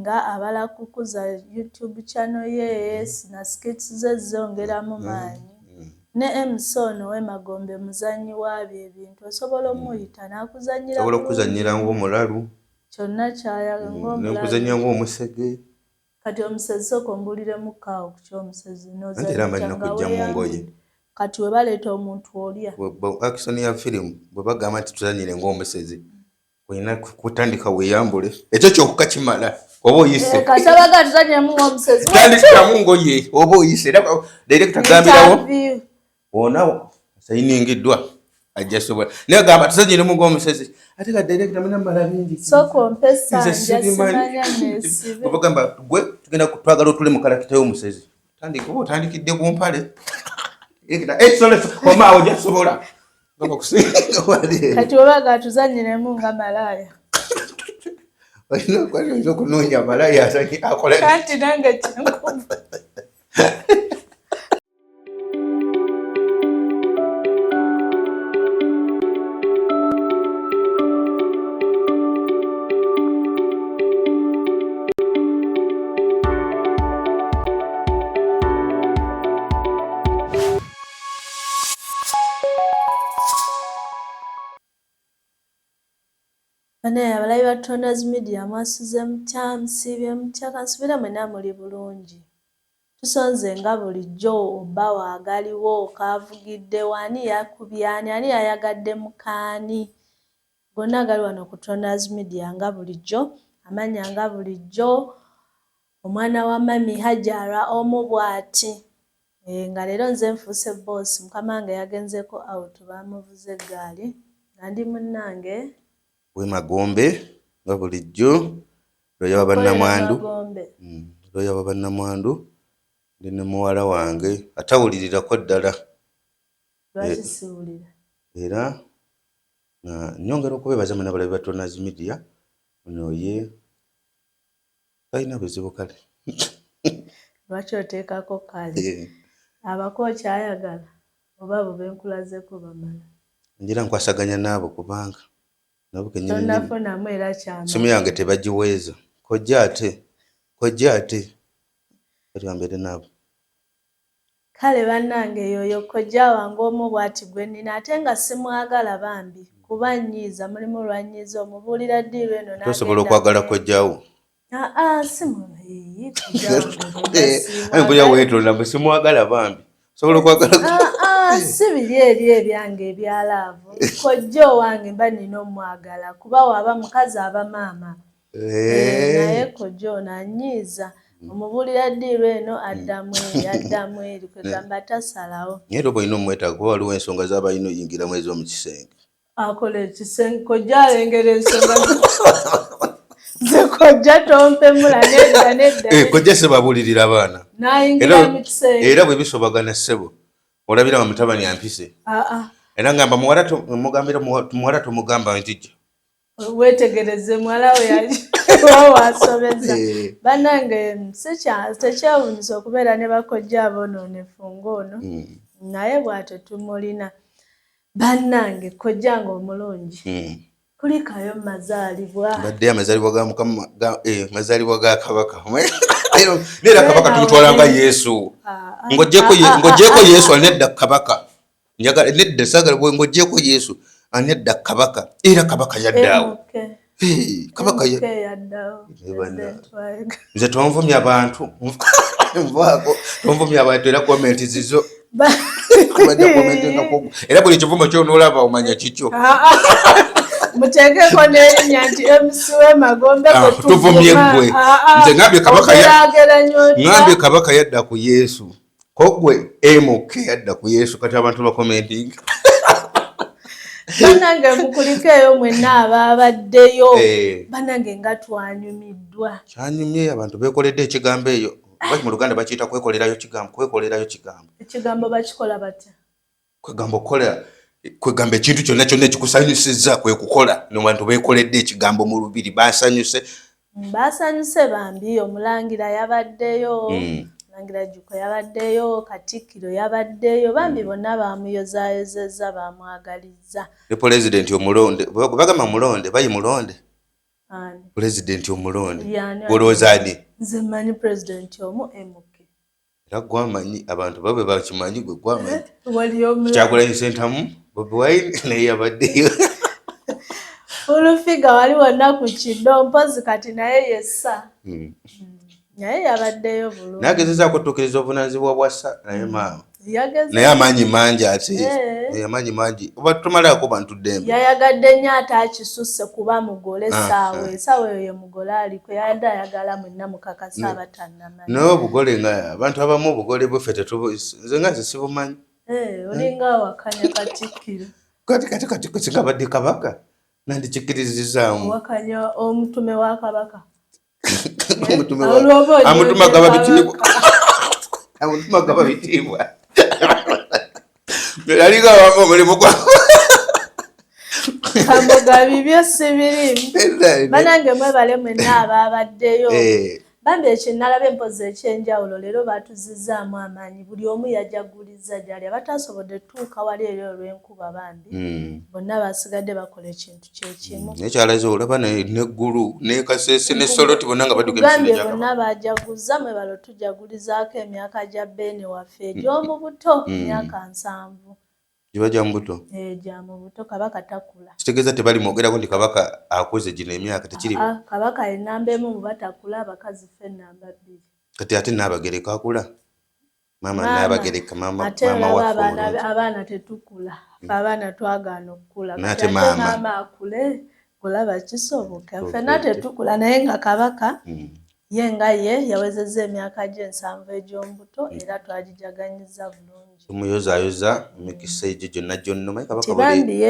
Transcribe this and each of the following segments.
nga abala kukuza YouTube channel ye na skits ze zongeramu maanyi. Ne Emerson we Magombe muzanyi wabyo ebintu osobola omuyita n'akuzanyira osobola okuzanyira ng'omulalu kyonna ky'ayaga ng'omulalu n'okuzanya ng'omusege kati omusezi sooka ombuliremu kaawo ku ky'omusezi era amalina kujja mu ngoye kati we baleeta omuntu olya action ya firimu bwe bagamba nti tuzanyire ng'omusezi olina kutandika weeyambule ekyo kyokka kimala oba oyise kasabaga tuzanyiremu ng'omusezi tandikamu ngoye oba oyise era director gambirawo ona sayiningiddwa ajja sobola naye gamba tuzanyiremu ng'omusezi ate ka director muna mala bingi sooka ompe sanja simanya neesibe oba gamba gwe tugenda twagala otule mu karakita y'omusezi tandika oba otandikidde ku mpale omaawo ojja sobola kati obaga tuzanyiremu nga malaaya olina okwayinza okunoonya malaaya akola kanti nange kyenkuva Bane abalayi ba Toners Media mwasuze mutya musiibye mutya kansubira mwena muli bulungi. Tusonze nga bulijjo oba waagaliwo kaavugidde wani yakubye ani yayagadde mukaani. Gonna gali wano ku Toners Media nga bulijjo amanya nga bulijjo omwana wa mami Hajara omu bw'ati. Nga leero nze nfuuse boss mukama wange yagenzeeko out bamuvuze eggaali nga ndi munnange we Magombe nga bulijjo looya wa bannamwandu ndi ne muwala wange atawulirirako ddala lwaki siwulira era nyongera okubeebaza mwena balabi ba Toners Media ono ye talina buzibu kale lwaki oteekako kale abakooki ayagala oba abo benkulazeko bamala njira nkwasaganya naabo kubanga tonafunamu era kyama simu yange tebagiweeza kojja ate batwambere naabo kale bannange yoyo kojja wange omu bw'ati gwe nnina ate nga simwagala bambi kuba nnyiiza mulimu lwanyiiza omubuulira ddiirwa eno tosobola okwagala kojjawo mpulira weetonda bwe simwagala bambi osobola okwagala si biri eri ebyange ebyalaavu kojja owange mba nina omwagala kuba waba mukazi aba maama naye kojja ono annyiiza omubuulira ddiirwa eno addamu eri kwegamba tasalawo naye oba olina omwetaaga kuba waliwo ensonga z'aba alina oyingiramu ez'omu kisenge akola ekisenge kojja alengera ensonga nze kojja tompemula nedda kojja sebabuulirira abaana nayingira mu kisenge era bwe bisobagana ssebo olabira wa mutabani ampise era ngamba muwala tomugamba ntijja wetegereze muwala we yali wasobeza bannange tekyewuunyisa okubeera ne bakojja abonoonefu ng'ono naye bw'atyo tumulina bannange kojja nga omulungi kulikayo mazaalibwa badde amazaalibwa ga mukama mazaalibwa ga kabaka neera kabaka tumutwala nga yesu ng'oggyeko yesu anedda kabaka nedda sagala ng'oggyeko yesu anedda kabaka era kabaka yaddaawo kabaka nze tonvumya abantu tonvumya abantu era komenti zizo era buli kivumo kyonoolaba omanya kikyo muteekeko n'erinnya nti MC Magombe tuvumye gwe nze ngambye kabaka yadda ku yesu kogwe MK yadda ku yesu kati abantu bakomentinga bannange mukulikeeyo mwenna abaabaddeyo bannange nga twanyumiddwa kyanyumye abantu beekoledde ekigambo eyo baki mu Luganda bakiyita kwekolerayo kigambo ekigambo bakikola batya kwegamba ekintu kyonna ekikusanyusizza kwe kukola n'abantu beekoledde ekigambo mu lubiri basanyuse bambi omulangira yabaddeyo Mulangira Jjuuko yabaddeyo Katikkiro yabaddeyo bambi bonna bamuyozayozezza bamwagalizza ne pulezidenti omulonde bagamba mulonde bayi mulonde president omulonde olowooza ani nze mmanyi president omu MK era gwamanyi abantu babe bakimanyi gwe gwamanyi wali Kyagulanyi Ssentamu Bobi Wine naye yabaddeyo Olufiga wali wonna ku kiddo mpozi kati naye yessa naye yabaddeyo bulungi nagezezaako okutuukiriza obuvunaanyizibwa bwa ssa naye maama naye amaanyi mangi ate amaanyi mangi oba tumalaako bantu ddembe yayagadde nnyo ate akisusse kuba mugole essaawa eyo ye mugole aliko yadde ayagala mwenna mukakasa abatannamanyi naye obugole nga abantu abamu obugole bweffe nze nga nze sibumanyi olinga awakanya Katikkiro kati singa badde kabaka nandikikkirizizaamu wakanya omutume wa kabaka amutuma gaba bitiibwa alinga wanga omulimu gwa kamuga bibyo sibirimu banange mwebale mwenna abaabaddeyo bambi ekinalaba empozi ekyenjawulo leero baatuzizaamu amaanyi buli omu yajaguliza gyali abatasobodde tuuka wali eri olw'enkuba bambi bonna basigadde bakola ekintu kyekimu nekyalaze olaba neggulu ne Kasese ne Soroti bonna nga badduka emisinde bonna bajaguza mwebalo tujagulizaako emyaka gya Beene waffe egy'omu buto emyaka 7 giba gya mu buto gya mu buto kabaka takula kitegeeza tebali mwogerako nti kabaka akoze gino emyaka tekirimu kabaka enamba emu mu batakula abakazi ffe enamba 2 kati ate Naabagereka akula maama Naabagereka ate abaana tetukula abaana twagaana okukula nate maama akule olaba kisoboka ffenna tetukula naye nga kabaka ye nga ye yawezezza emyaka gye 7 egy'omu buto era twagijaganyiza bulungi tumuyozaayoza emikisa egyo gyonna maye kabaka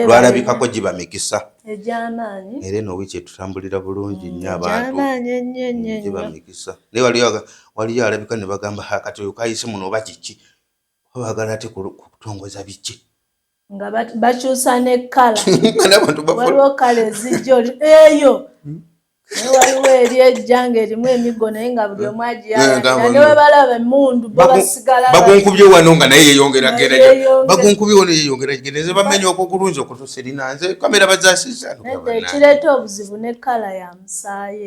lwalabikako giba mikisa egy'amaanyi era eno wiiki etutambulira bulungi nnyo abantu egy'amaanyi ennyo giba mikisa naye waliyo alabika ne bagamba kati oyo kayise muno oba kiki baagala ate kutongoza biki nga bakyusa ne kkala waliwo kkala ezijja eyo waliwo eri ejjanga erimu emigo naye nga buli omu agiyalana ne we balaba emmundu bo basigala bagunkubye wano nga naye yeyongera bagunkubye wano yeyongera geneze bamenya okukulunzi okutusirina nze kamera bazaasiza ekireeta obuzibu ne kkala ya musaayi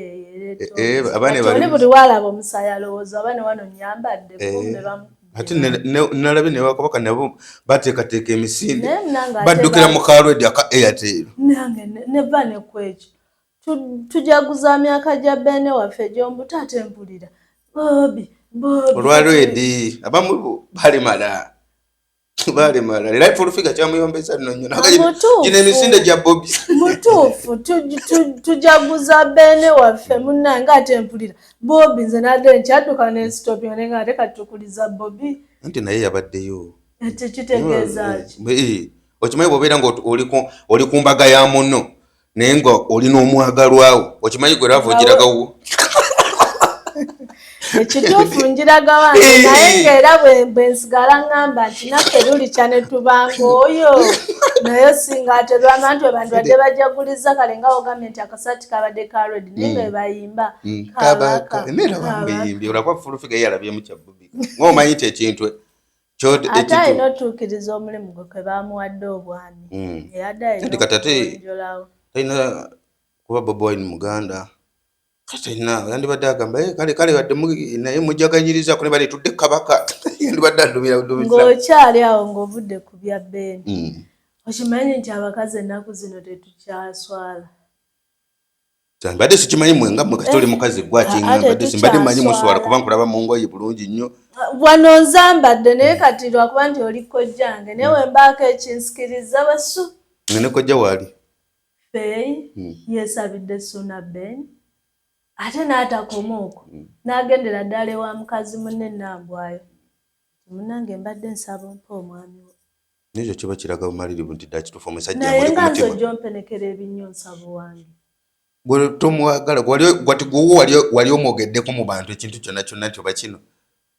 eyo buli walaba omusaayi alowooza oba ne wano nyambadde kumbe ate nalabye ne bakabaka nabo bateekateeka emisinde baddukira mu kalwedi aka Airtel nange neva ne kwekyo tujaguza myaka gya Beene waffe egy'ombuto ate mpulira Bobi olwalwedi abamu balimala era Olufiga kyamuyombesa nno nnyo gino emisinde gya Bobi mutuufu tujaguza Beene waffe munnange ate mpulira Bobi nze nadde nkyadduka n'ensitopinga naye nga ate kati tukuliza Bobi nti naye yabaddeyo tekitegeeza ki okimanyi bw'obeera nga oli ku mbaga ya muno naye nga olina omwagalwawo okimanyi gwe lava ogiragawo ekituufu njiraga wange naye ng'era bwe nsigala ŋŋamba nti naffe lulikya ne tubanga oyo naye singa ate lwama nti abantu badde bajaguliza kale nga ogambye nti akasaati kabadde ka red naye nga bayimba kabaka neera bambeyimbye olaba Olufiga yalabyemu kya Bobi ng'omanyi ti ekintu ate alina otuukiriza omulimu gwe kwe baamuwadde obwami eyadde alina okugonjolawo talina kuba Bobi Wine Muganda katalina yandibadde agamba kale wadde naye mujaganyirizaako ne bali tudde kabaka yandibadde adumira ng'okyali awo ng'ovudde ku bya Beene okimanyi nti abakazi ennaku zino tetukyaswala mbadde sikimanyi mwenga mwe kati oli mukazi gwakinga mbadde simbadde mmanyi muswala kuba nkulaba mu ngoye bulungi nnyo wano nzambadde naye kati lwakuba nti oli kojjange naye wembaako ekinsikiriza basu ne kojja waali Faye yeesabidde Ssuuna Ben ate n'atakoma okwo n'agendera ddala ewa mukazi munne Nambwayo munnange mbadde nsaba ompa omwami we nekyo kiba kiraga bumalirivu nti ddala kituufu omusajja naye nga nze ojja ompenekera ebinnyo nsaba wange gwe tomwagala gwati gwowo wali omwogeddeko mu bantu ekintu kyonna kyonna nti oba kino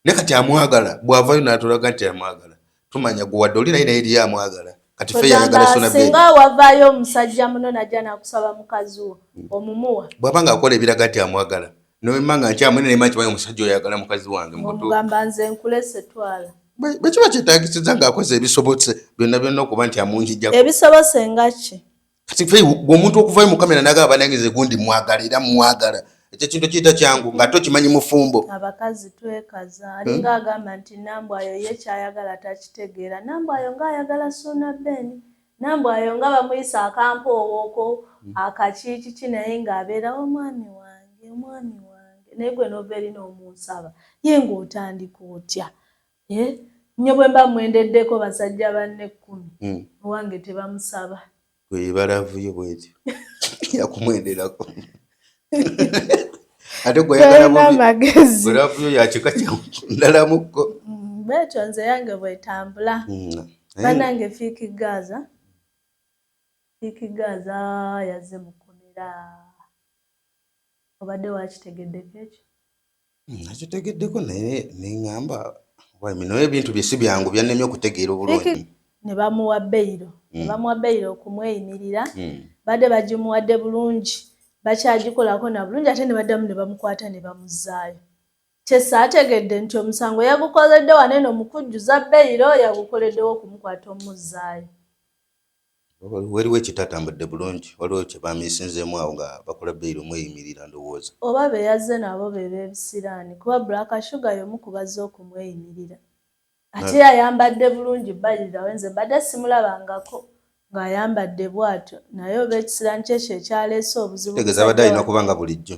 ne kati amwagala bw'avayo n'atulaga nti amwagala tumanya gwe wadde oli naye eriyo amwagala kati fe yayagala Ssuuna Ben singa wavaayo omusajja muno najja n'akusaba mukazi wo omumuwa bw'aba ng'akola ebiraga nti amwagala nowemmanga nkyamwine naye manyi omusajja oyo ayagala mukazi wange omugamba nze nkulese twala bwe kiba kyetaagisiza ng'akoze ebisobose byonna byonna okuba nti amunjijjako ebisobose nga ki kati fe omuntu okuvayo mu kamera nagamba nangeze gundi mwagala era mwagala ekyo kintu kiyita kyangu ng'ate okimanyi mufumbo. Abakazi twekaza alinga agamba nti Nambwayo ye kyayagala takitegeera. Nambwayo ng'ayagala Ssuuna Ben, Nambwayo nga bamuyisa akampoowooko akakiikiki naye ng'abeerawo mwami wange naye gwe n'ova eri n'omunsaba ye ng'otandika otya nnyo bwe mba mwendeddeko basajja banne 10 owange tebamusaba gwe balavuyo bwetyo yakumwenderako ate gwe yagalavuyo yakika kyandalamuko betyo nze yange bwetambula banange Fiiki Gaza yazze mukomera obadde wakitegeddeko ekyo nakitegeddeko naye neŋŋamba bino ebintu bye si byangu byannemye okutegeera obulungi. Ne bamuwa beyiro okumweyimirira badde bagimuwadde bulungi bakyagikolako na bulungi ate ne baddamu ne bamukwata ne bamuzzaayo. Kyessa ategedde nti omusango yagukoledde waneeno mukujjuza beyiro yagukoleddewo okumukwata omuzzaayo. Waliwo ekitatambudde bulungi waliwo kye bamiisinzeemu awo nga bakola beyiro omweyimirira ndowooza. Oba be yazze nabo be b'ebisiraani kuba Black Sugar y'omu ku bazze okumweyimirira. Ate yayambadde bulungi balirawo nze mbadde simulabangako ng'ayambadde bw'atyo naye oba ekisiraani kyekyo ekyaleese obuzibu. Tegeeza abadde alina kubanga bulijjo.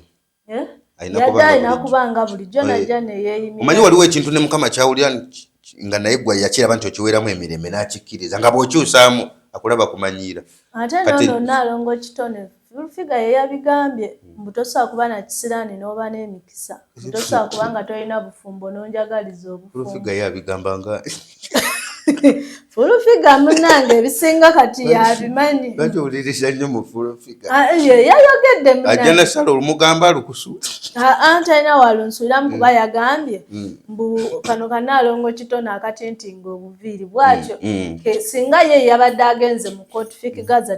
Yadde alina kubanga bulijjo najja ne yeeyimira. Omanyi waliwo ekintu ne Mukama kyawulira nga naye gwe yakiraba nti okiweeramu emirembe n'akikkiriza nga bw'okyusaamu akulaba kumanyiira. Ate noono Nnaalongo Kitone Fulfiga ye yabigambye mbu tosobola kuba na kisiraani n'oba n'emikisa. Tosobola kuba nga tolina bufumbo n'onjagaliza obufumbo. Fulfiga ye abigamba nga Fulfiga munnange ebisinga kati yabimanyi. Lwaki owuliriza nnyo mu Fulfiga? Yayogedde munnange. Ajja nasala olumugamba lukusu. Talina walunsuiramu kuba yagambye mbu kano ka Nnaalongo Kitone akatintinga obuviiri bw'atyo singa ye yabadde agenze mu kooti Fiiki Gaza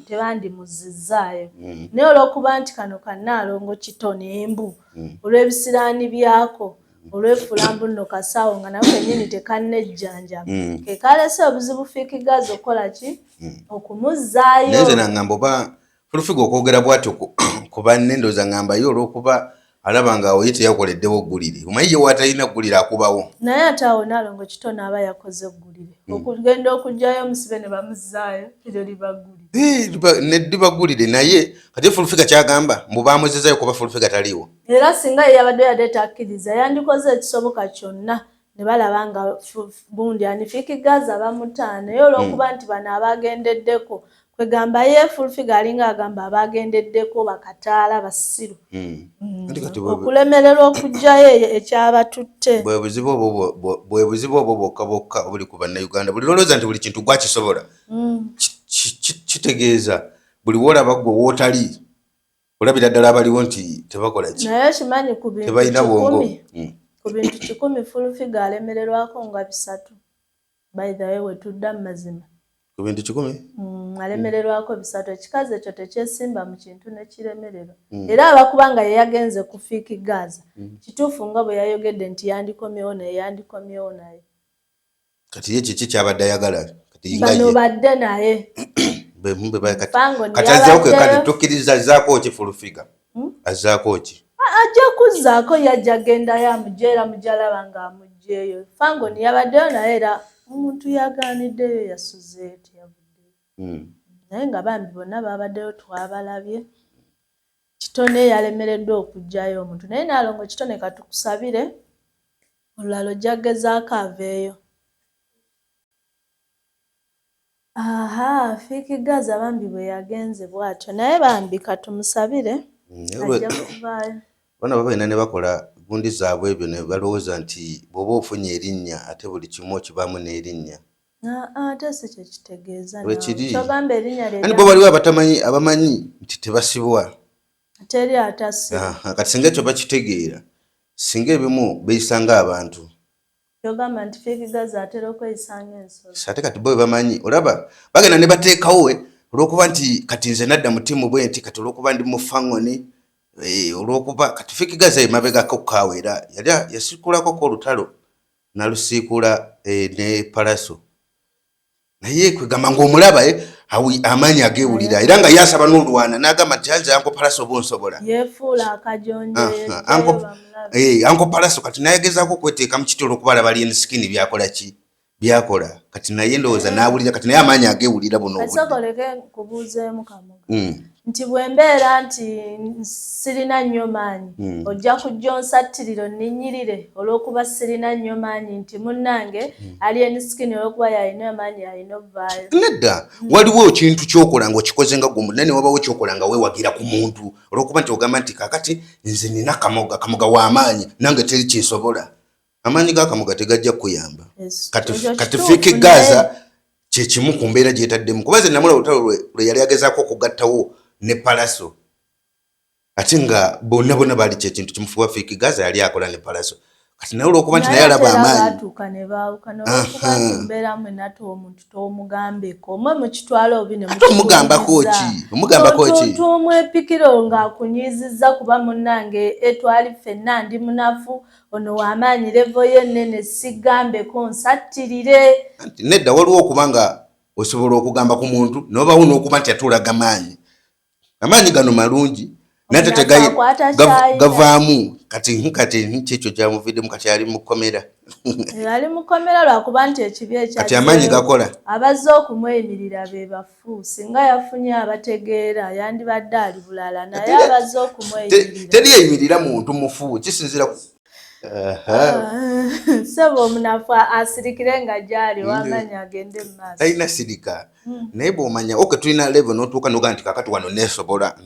tebandimuzizzaayo. Naye olw'okuba nti kano ka Nnaalongo Kitone embu olw'ebisiraani byako olw'effulambu nno kasaawo nga nawe kennyini tekannejjanjaba ke kalese obuzibu Fiiki Gaza okukola ki okumuzzaayo. Naye nze naŋŋamba oba Fulfiga okwogera bw'atyo ku banne ndowooza ŋŋamba ye olw'okuba alaba ng'awo ye teyakoleddewo oggulire. Omanyi ye waatalina ggulire akubawo. Naye ate awo Nnaalongo Kitone aba yakoze eggulire. Okugenda okuggyayo omusibe ne bamuzzaayo eryo liba ggulire. Neddiba ggulire naye kati Fulfiga kyagamba mbu baamuzizaayo kuba Fulfiga taliiwo. Era singa ye yabadde yadde takkiriza yandikoze ekisoboka kyonna ne balaba nga bundi ani Fiiki Gaza bamutaana. Naye olw'okuba nti bano abagendeddeko kwegamba ye Fulfiga alinga agamba abagendeddeko bakataala basiru. Okulemererwa okuggyayo ekyabatutte. Bwe buzibu obwo bwokka bwokka obuli ku bannayuganda buli lolooza nti buli kintu gwakisobola kitegeeza buli woolaba gwe wootali olabira ddala abaliwo nti tebakola ki. Naye kimanyi ku bintu 100 Fulfiga alemererwako nga 3. By the way wetudda mu mazima. Ku bintu 10? Alemererwako 3. Ekikazi ekyo tekyesimba mu kintu nekiremererwa. Era abakubanga ye yagenze ku Fiiki Gaza kituufu nga bwe yayogedde nti yandikomyewo naye. Kati ye kiki kyabadde ayagala? Bano badde naye. Kati azzaako kati tukkiriza azzaako ki Fulfiga? Azzaako ki? Ajja kuzzaako yajja gendayo amugyera mujalaba ng'amuggyeyo. Fangoni yabaddeyo naye era omuntu yagaaniddeyo yasuze teyavuddeyo. Naye nga bambi bonna babaddeyo twabalabye. Kitone yalemereddwa okuggyayo omuntu naye Nnaalongo Kitone katukusabire olulala ojja kugezaako aveeyo. Fiiki Gaza bambi bwe yagenze bw'atyo naye bambi katumusabire ajja kuvaayo. Bano babaina ne bakola gundi zaabwe ebyo ne balowooza nti bw'oba ofunye erinnya ate buli kimu okibaamu n'erinnya. Ate si kye kitegeeza kyogamba erinnya lye. Bo waliwo abamanyi nti tebasibwa. Teri atasibwa. Kati singa ekyo bakitegeera singa ebimu beeyisanga abantu. Kyogamba nti Fiiki Gaza atera okweyisanga ensolo. Ate kati bo bamanyi olaba bagenda ne bateekawo olw'okuba nti kati nze nadda mu ttiimu bwe nti kati olw'okuba ndi mu Fangoni olw'okuba kati Fiiki Gaza emabegako kaawe era yali yasiikulako olutalo nalusiikula ne Palaso naye kwegamba ng'omulaba amaanyi ageewulira era nga yasaba n'olwana n'agamba nti anze Uncle Palaso bonsobola yefuula akajonjo Uncle Palaso kati nayegezaako okweteeka mu kitolo okuba bali ensikini byakola kati naye ndowooza n'awulira kati naye amaanyi ageewulira buno kasokoleke kubuuzeemu kamuga nti bwe mbeera nti sirina nnyo maanyi ojja kujja onsattiriro nninyirire olw'okuba sirina nnyo maanyi nti munnange ali ensikini olw'okuba yalina amaanyi yalina ovaayo nedda waliwo ekintu kyokola ng'okikoze nga gwe munene wabawo kyokola nga weewagira ku muntu olw'okuba nti ogamba nti kaakati nze nina kamoga w'amaanyi nange teri kinsobola amaanyi g'akamoga tegajja kukuyamba kati Fiiki Gaza kyekimu ku mbeera gyetaddemu kuba nze namula olutalo lwe yali agezaako okugattawo ne Palaso ate nga bonna baali kyekintu kimufuba Fiiki Gaza yali akola ne Palaso kati naye olw'okuba nti naye alaba amaanyi omugambako ki tumwepikiro ng'akunyizizza kuba munnange etwali ffenna ndi munafu ono w'amaanyi levo ye nnene sigambeko nsattirire nedda waliwo okuba nga osobola okugamba ku muntu n'obawo n'okuba nti atuulaga amaanyi gano malungi nate gavaamu kati kyekyo kyamuviddemu kati ali mukomera lwakuba nti ekibi kati amaanyi gakola abazze okumweyimirira be bafu singa yafunye abategeera yandibadde ali bulala naye abazze okumweyimirira teri yeyimirira muntu mufu kisinzira sebo omunafu asirikire nga gyali w'amaanyi agende mu maaso talina sirika naye bw'omanya tulina level n'otuuka n'ogaa nti kakati wano neesobola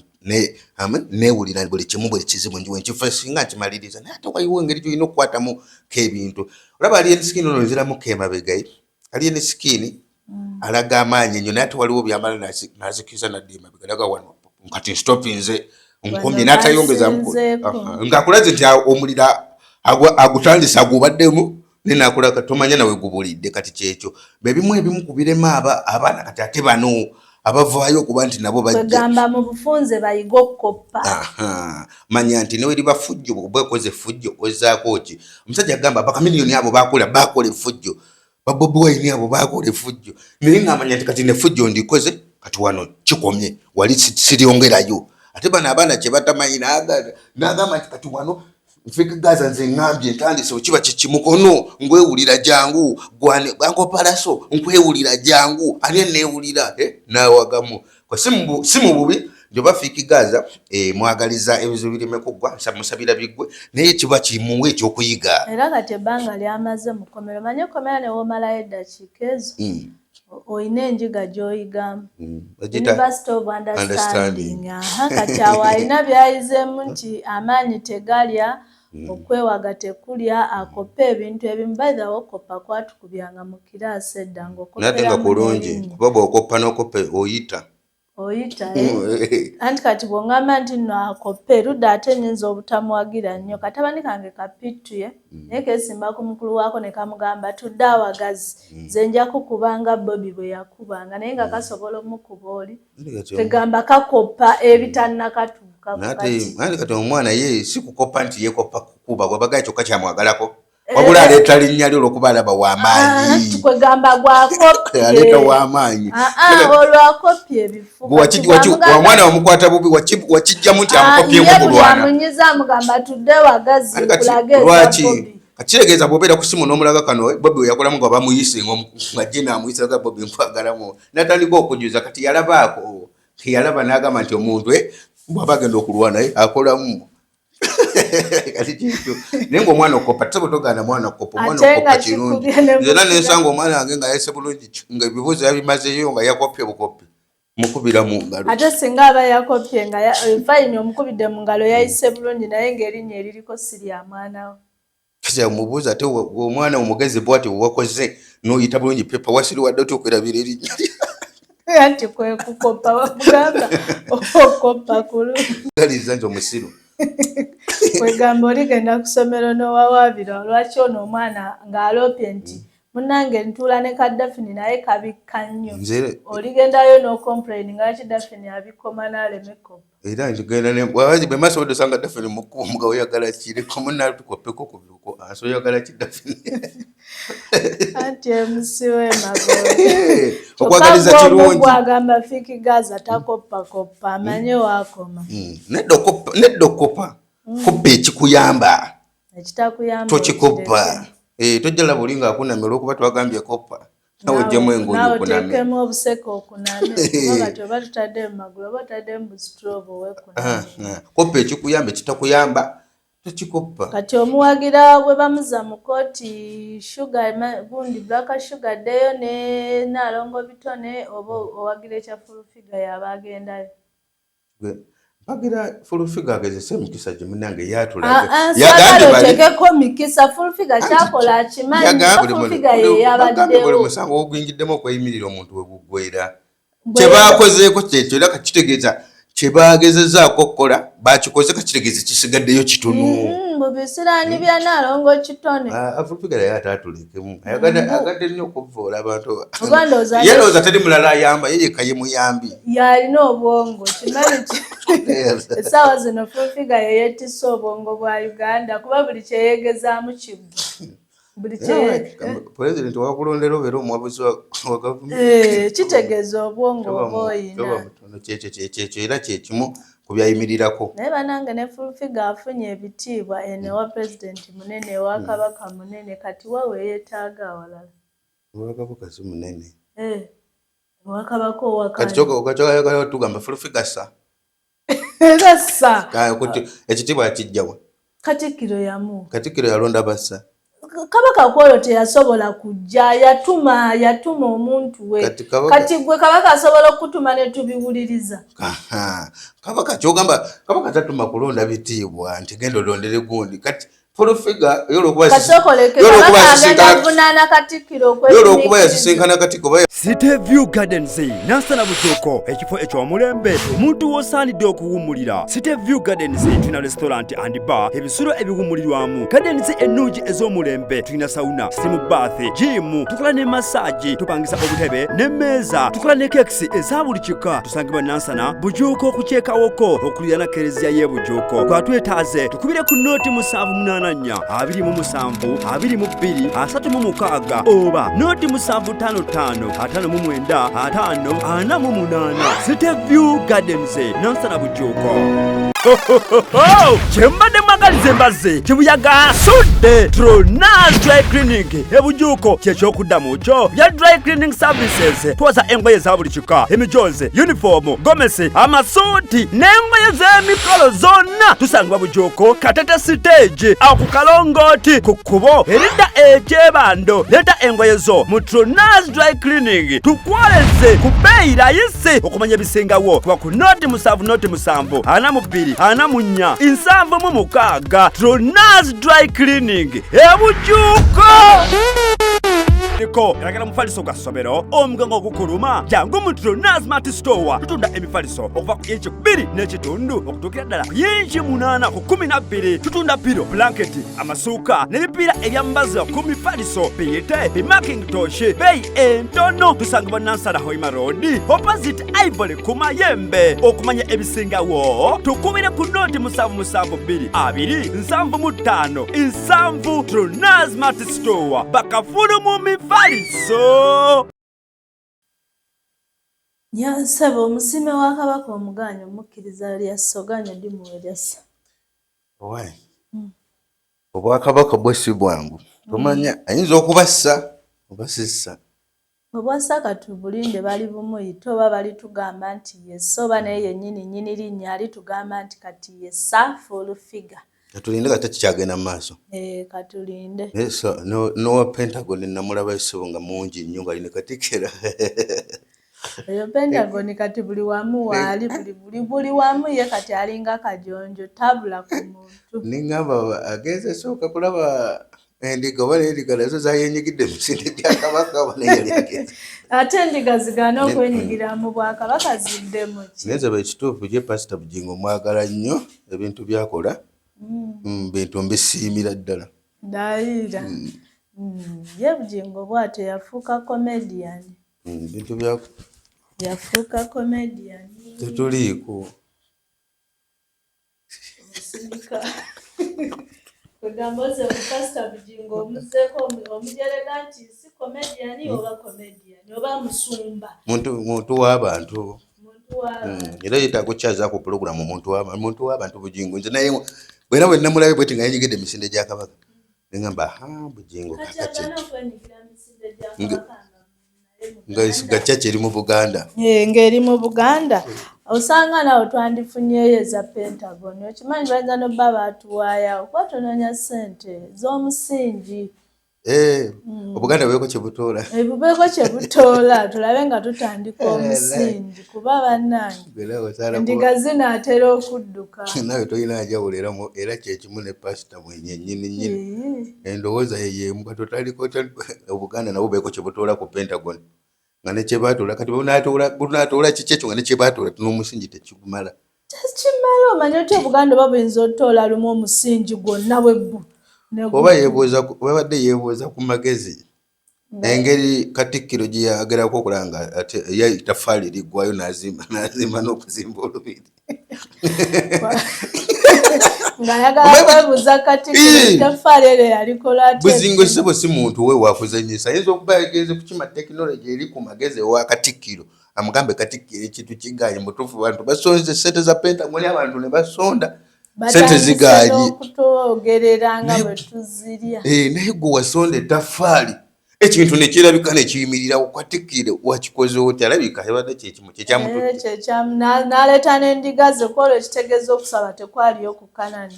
neewulira buli kimu buli kizibu njiwe nkifo singa nkimaliriza naye ate waliwo engeri gyolina okukwatamu k'ebintu olaba ali enisikini ono nziramu k'emabegayi ali enisikini alaga amaanyi ennyo naye ate waliwo byamala n'azikiza nadde emabega naga wano kati nstopinze nkumye n'atayongezamu ng'akulaze nti omulira agutandisa agubaddemu nenakulaga tomanya nawe gubulidde kati kyekyo bebimu kubirema abaana kati ate bano abavaayo okuba nti nabo bagamba mu bufunze bayiga okukoppa manya nti newe liba fujjo bwekoze fujjo ozaako ki omusajja agamba bakamiliyoni abo bakola effujjo Bobi Wine abo bakola effujjo naye ng'amanya nti kati nefujjo ndikoze kati wano kikomye wali siriyongerayo ate bano abaana kye batamanyi n'agamba nti kati wano Fiiki Gaza nze ngambye ntandise okiba kikimukono ngwewulira jangu gwane Uncle Palaso nkwewulira jangu ani neewulira nawagamu kwa simu bubi njoba Fiiki Gaza mwagaliza ebizo birime kuggwa musabira biggwe naye kiba kimuwe ekyokuyiga era kati ebbanga lyamaze mu kkomero manye kkomera ne womalayo eddakiika ezo oyina enjiga gy'oyigamu University of Understanding kati awo alina by'ayizeemu nti amaanyi tegalya okwewaga tekulya akopa ebintu ebimu baithawo okoppa kwatukubyanga mu kiraasi edda nate nga kulungi kuba bw'okoppa n'okoppa oyita anti kati bw'ongamba nti nno akoppe erudda ate nnyinza obutamuwagira nnyo katabani kange kapittuye naye keesimba ku mukulu waako ne kamugamba tudde awagazi nze nja kukubanga Bobi bwe yakubanga naye nga kasobola omukuba oli tegamba kakoppa ebitannakatuuka kati omwana ye si kukoppa nti yeekoppa kukuba gwabagaye kyokka kyamwagalako wabula aleeta linnya lyo olw'okuba alaba w'amaanyi kwegamba gwakopye aleeta w'amaanyi olwakopye ebifu omwana wamukwata bubi wakijjamu nti amukopyemu bulwana amunyiza amugamba tudde wagazi lwaki kakitegeeza bw'obeera ku simu n'omulaga kano Bobi we yakolamu nga bamuyise nga je naamuyisa ga Bobi nkwagalamu natandika okujuza kati yalabaako yalaba n'agamba nti omuntu bw'aba agenda okulwana akolamu kati kyekyo naye ng'omwana okoppa tasaba togaana mwana okoppa omwana okoppa kirungi nzena nensanga omwana wange nga yese bulungi nga ebibuuzo yabimazeyo nga yakopye bukopi mukubira mu ngalo ate singa aba yakopye nga fayini omukubidde mu ngalo yayise bulungi naye ng'erinnya eririko si lya mwana we kisa mubuuza ate omwana omugezi bw'ati wakoze n'oyita bulungi pepa wasiri wadde otuokwirabira erinnya anti kwe kukoppa bakugamba okoppa kulungi galiza nti omusiru kwegamba oligenda ku ssomero n'owawaabira lwaki ono omwana ng'aloopye nti munnange ntuula ne Kaddafini naye kabikka nnyo oligendayo n'okomplaininga lwaki Daffini abikoma n'aleme koppa era njigenda ne bwabazi bwe maso dosanga dafene mukumga oyagala kiri komuna tukopeko kubiruko aso oyagala kidafene anti msiwe mago okwagaliza kirungi gwagamba fiki gaza takoppa amanye wakoma neddo kopa koppa ekikuyamba ekitakuyamba tokikoppa tojjala bulinga akunamira okuba twagambye koppa nawe jemu engoyo okunamira nawe tekemu obuseko okunamira oba toba tutadde mu magulu oba tutadde mu strobe owekunamira koppa ekikuyamba ekitakuyamba tokikoppa kati omuwagira bwe bamuza mu kooti sugar gundi black sugar addeyo ne nalongo bitone oba owagira ekya fulufiga yaba agendayo bagira fulufiga agezese emikisa gye munange yatulageotekeko mikisa fulufiga kyakola akimanyi fulufiga ye yabaddewo buli musango ogwingiddemu okweyimirira omuntu we gugwera kyebakozeeko kyekyo era kakitegeeza kyebagezezaako okukola bakikoze kakitegeeza kisigaddeyo kitono mubisiraani bya nalongo kitone fulufiga naye ate atulekemu agadde nnyo okuvoola abantu yelowooza teri mulala ayamba ye yekka ye muyambi yalina obwongo kimanyi essaawa zino fulufiga yeyeetisa obwongo bwa Uganda kuba buli kyeyegezaamu kibbu buli pulezidenti wakulondera obeera omuwabuzi wa gavumenti kitegeeza obwongo oba oyina kyekyo era kyekimu ku byayimirirako naye banange ne fulufiga afunye ebitiibwa enewa pulezidenti munene ewa kabaka munene kati wawe yeetaaga awalala owakabaka si munene ewa kabaka owakati okakyoyagala tugamba fulufiga sa era sa ekitiibwa yakijjawa katikkiro yamu katikkiro yalonda bassa kabaka kwolwo teyasobola kujja yatuma omuntu we kati gwe kabaka asobola okutuma ne tubiwuliriza kabaka kyogamba kabaka tatuma kulonda bitiibwa nti genda olondere gundi kati fulufiga yolwokuba yasisinkana katikkiro City View Gardens Nansana Bukyuko ekifo ekyomulembe omuntu w'osaanidde okuwummulira. City View Gardens tulina restaurant and bar ebisulo ebiwummulirwamu. Gardens ennungi ez'omulembe tulina sauna, steam bath, gym, tukola ne massage, tupangisa obutebe n'emmeeza, tukola ne kekisi eza buli kika. Tusangibwa Nansana Bukyuko okukyekawoko okulira na kereziya y'e Bukyuko. Twatwetaaze tukubire ku nooti 784 27 22 36 oba nooti 755 5 City View Gardens Nansana Bukyuko. Kyembadde mwagaliza embaze kibuyaga asudde Tronaz Dry Cleaning e Bukyuko kyekyokuddamu kyo bya dry cleaning services. Twoza engoye za buli kika, emijoze, uniform, gomesi, amasuuti n'engoye z'emikolo zonna. Tusangibwa Bukyuko Katete Stage awo ku Kalongooti ku kkubo eridda ekyebando. Leeta engoye zo mu Tronaz Dry Cleaning tukwoleze ku bbeeyi layisi okumanya ebisingawo kuba ku nooti 7 nooti 7 42 44 76 Tronaz Dry Cleaning e Bukyuko. Eragala mufaliso gwa ssomero omugango ogukuluma jangu mu Tronaz Mart Store tutunda emifaliso okuva ku inchi 2 n'ekitundu okutuukira ddala ku inchi 8 ku 12. Tutunda piro, blanketi, amasuuka n'ebipiira ebyambaza ku mifaliso biyite bimakintosh beeyi entono. Tusangibwa Nansana Hoima Road opposite Ivory ku Mayembe. Okumanya ebisingawo tukubire ku nooti 772 275 7 Tronaz Mart Store bakafulu mu mifaliso. Nyansaba omusime wa kabaka omuganya omukkiriza lyasoganya dimuwe lyassa obwakabaka bwe si bwangu tomanya ayinza okubassa obasissa obwassa katubulinde bali bumuyita oba bali tugamba nti yessa oba naye yennyini linnya ali tugamba nti kati yessa fulufiga katulinde kati kikyagenda mu maaso katulinde nowa Pentagon namulaba essibo nga mungi nnyo nga line katikkira eyo Pentagon kati buli wamu waali buli wamu ye kati alinga kajonjo tabula ku muntu ningamba agenze sooka kulaba endiga oba n'endiga nazo zayenyigidde mu bisinde bya kabaka oba neyaliyageze ate endiga zigaana okwenyigira mu bwakabaka ziddemu ki neza ekituufu gye Pastor Bugingo mwagala nnyo ebintu byakola bintu mbisiimira ddala ndayira ye Bugingo bw'atyo yafuuka comedian bintu byakola yafuuka comedian tetuliiko sirika kugamba ze Pastor Bujingo omuzeeko omujerega nti si comedian oba comedian oba musumba muntu w'abantu era yetagukyaza ku program muntu w'abantu Bujingo nze naye bwera bwe namulabe bweti nga yenyigidde emisinde gya Kabaka ngamba Bujingo kakati nga chache eri mu Buganda ng'eri mu Buganda osanga nawe twandifunyeyo eza Pentagon okimanyi bayinza n'obba baatuwaayawo kuba tunoonya ssente z'omusingi Obuganda bubeeko kye butoola bubeeko kye butoola tulabe nga tutandika omusingi kuba bannange endiga zinaatera okudduka nawe tolina ajawulo era kyekimu ne pasita mwenyennyini endowooza yeyeemu katotaliko Obuganda nabwo bubeeko kye butoola ku Pentagon nga ne kye baatoola kati bunaatoola kiki ekyo nga ne kye baatoola n'omusingi tekigumala tekimala omanye oti Obuganda oba buyinza otoola lumu omusingi gwonna bweggu oba babadde yeebooza ku magezi engeri Katikkiro gye yagerako okulanga ate y'ettafaali liggwayo n'azimba n'okuzimba olubiri ng'ayagala kwebuuza Katikkiro ettafaali eryo yalikola ate Buzingo ssebo si muntu we wakuzanyisa ayinza okuba yageze kukima tekinologi eri ku magezi ewa Katikkiro amugambe Katikkiro ekintu kiganye mutuufu bantu basonze ssente za Pentagon abantu ne basonda sente zigaanyi okutwogerera nga bwe tuzirya naye gwe wasonda ettafaali ekintu ne kirabika ne kiyimirira Katikkiro wakikoze oti alabika yabadde kyekimu kyekyamu n'aleeta n'endiga ze kwolwo ekitegeeza okusaba tekwaliyo ku Kanani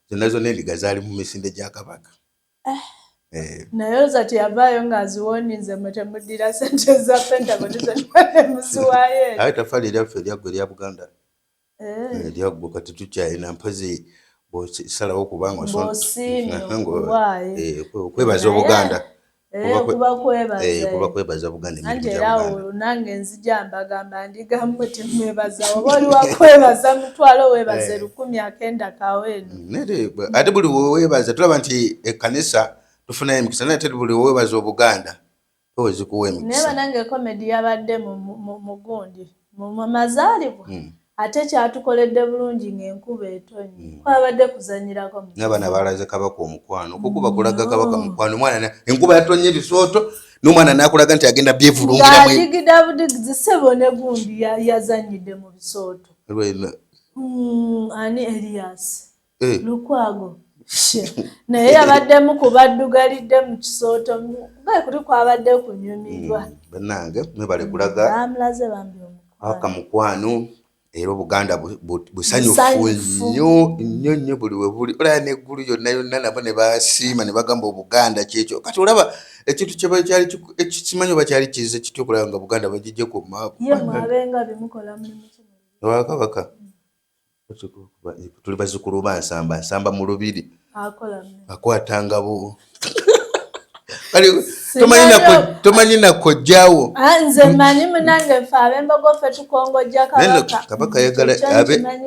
zonna zonna endiga zaali mu misinde gya Kabaka naye oza teyavaayo ng'aziwonize mwe temuddira ssente za Pentagon zetwadde muziwaayo aye ettafaali eryaffe eryaggwe erya Buganda eryaggwe kati tukyalina mpozi bw'osalawo kubanga okwebaza Obuganda kuba kwebaza Buganda anti era nange nzija mbagamba ndigammwe temwebaza oba oli wakwebaza mutwalo weebaze 100 kaweenu ate buli weweebaza tulaba nti ekkanisa tufunayo emikisa naye ate buli weweebaza Obuganda towezikuwa emikisa naye banange komedi yabadde mu gundi mu mazaalibwa ate kyatukoledde bulungi ng'enkuba etonye kwabadde kuzanyirako n'abaana balaze Kabaka omukwano kukuba kulaga Kabaka mukwano omwana enkuba yatonye ebisooto n'omwana n'akulaga nti agenda byevulungiramu ng'adigidabudigi ssebo ne gundi yazanyidde mu bisooto ani Elias Lukwago naye yabaddemu kubaddugalidde mu kisooto nga kuli kwabadde kunyumirwa bannange mwebale kulaga bamulaze bambi mukwano era Obuganda busanyufu nnyo buli we buli olaba n'eggulu yonna nabo ne basiima ne bagamba Obuganda kyekyo kati olaba ekintu ekikimanyi oba kyali kize kityo okulaba nga Buganda bagijje ku maapu ye mwabenga bimukola mulimu owa Kabaka tuli bazzukulu ba Nsamba mu lubiri akwatangabo tomanyi nakojjawo nze mmanyi munange ffe ab'embogo ffe tukongojja Kabaka ayagala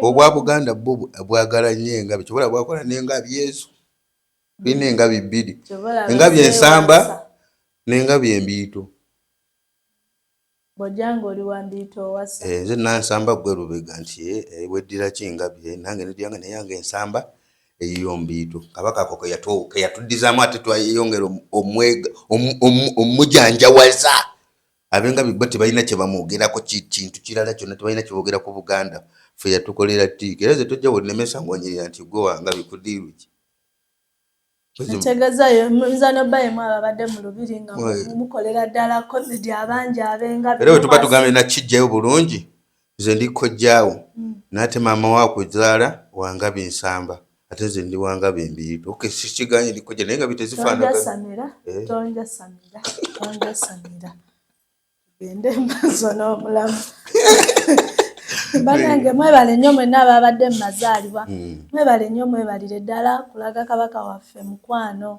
obwa Buganda bwo bwagala nnyo engabi kyobola bwakola n'engabi Yesu birina engabi bbiri engabi ensamba n'engabi embiito bw'ojjanga oli wa mbiito owasa nze nansamba gwe lubega nti weddira ki engabi nange nedyanga neyange ensamba eyiyo mbiito Kabaka ako keyatuddizaamu ate twayeyongera omujanjawaza ab'engabi bo tebalina kye bamwogerako kintu kirala kyonna tebalina kye boogera ku Buganda ffe yatukolera ttiika era ze tojja wenemesa ng'onyerera nti gwe wangabi kudiiru ki ntegezayo muzano bayemu ababadde mu lubiri nga mukolera ddala komedi abangi ab'engabi era bwe tuba tugambe nakijjayo bulungi nze ndi kojjaawo n'ate maama waakuzaala wangabi nsamba ate nze ndi wangabi embiito sikiganye ndikojja naye nga bitezifaanagana tonja samira gende maaso n'omulamu banange mwebale nnyo mwenna ababadde mu mazaalibwa mwebale nnyo mwebalire ddala kulaga Kabaka waffe mukwano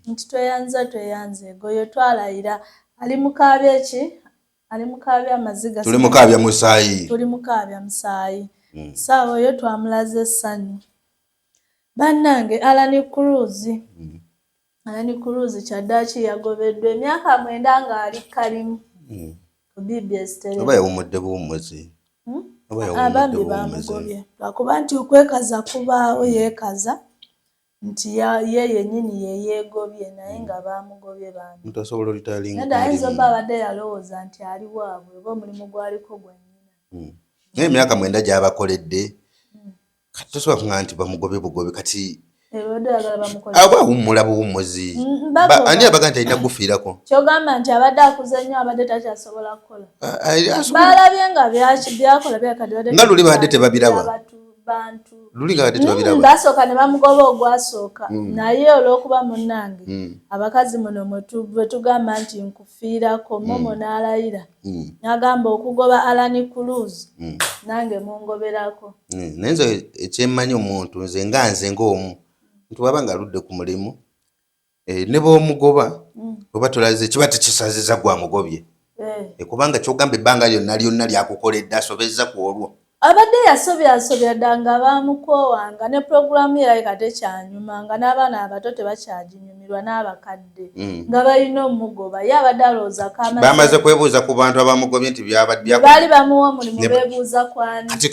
nti tweyanze egoyo twalayira ali mukaabya ki ali mukaabya amaziga tuli mukaabya musaayi saawa oyo twamulaze essanyu bannange Alan Cruz kyaddaaki yagobeddwa emyaka 9 ng'ali kalimu ku BBS oba yawumudde buwummuzi abambi bamugobye lwakuba nti okwekaza kubaawo yeekaza nti ye yennyini yeyeegobye naye nga bamugobye omuntu asobola olitalinga nadde ayinza obba abadde yalowooza nti ali waabwe oba omulimu gwaliko gwa nnyina naye emyaka 9 gy'abakoledde kati tosobola kuŋŋamba nti bamugobe bugobe kati aba awummula buwummuzi ani abaga nti alina gufiirako kyogamba nti abadde akuze nnyo abadde takyasobola kukola baalabye nga byakola byakadde nga luli badde tebabiraba luli nga badde tebabiraba basooka ne bamugoba ogwasooka naye olw'okuba munnange abakazi muno bwe tugamba nti nkufiirako momo n'alayira n'agamba okugoba Alani Cruz nange mungoberako naye nze ekyemmanyi omuntu nze ng'omu nti waba nga aludde ku mulimu ne b'omugoba oba tolaze kiba tekisaziza gwamugobye kubanga kyogamba ebbanga lyonna lyakukoledde asobezza ku olwo abadde yasobyasobya dda nga baamukoowanga ne puroguramu yerabika tekyanyuma nga n'abaana abato tebakyaginyumirwa n'abakadde nga balina omugoba ye abadde alowooza bamaze kwebuuza ku bantu abamugobye nti baali bamuwa omulimu beebuuza kwani kati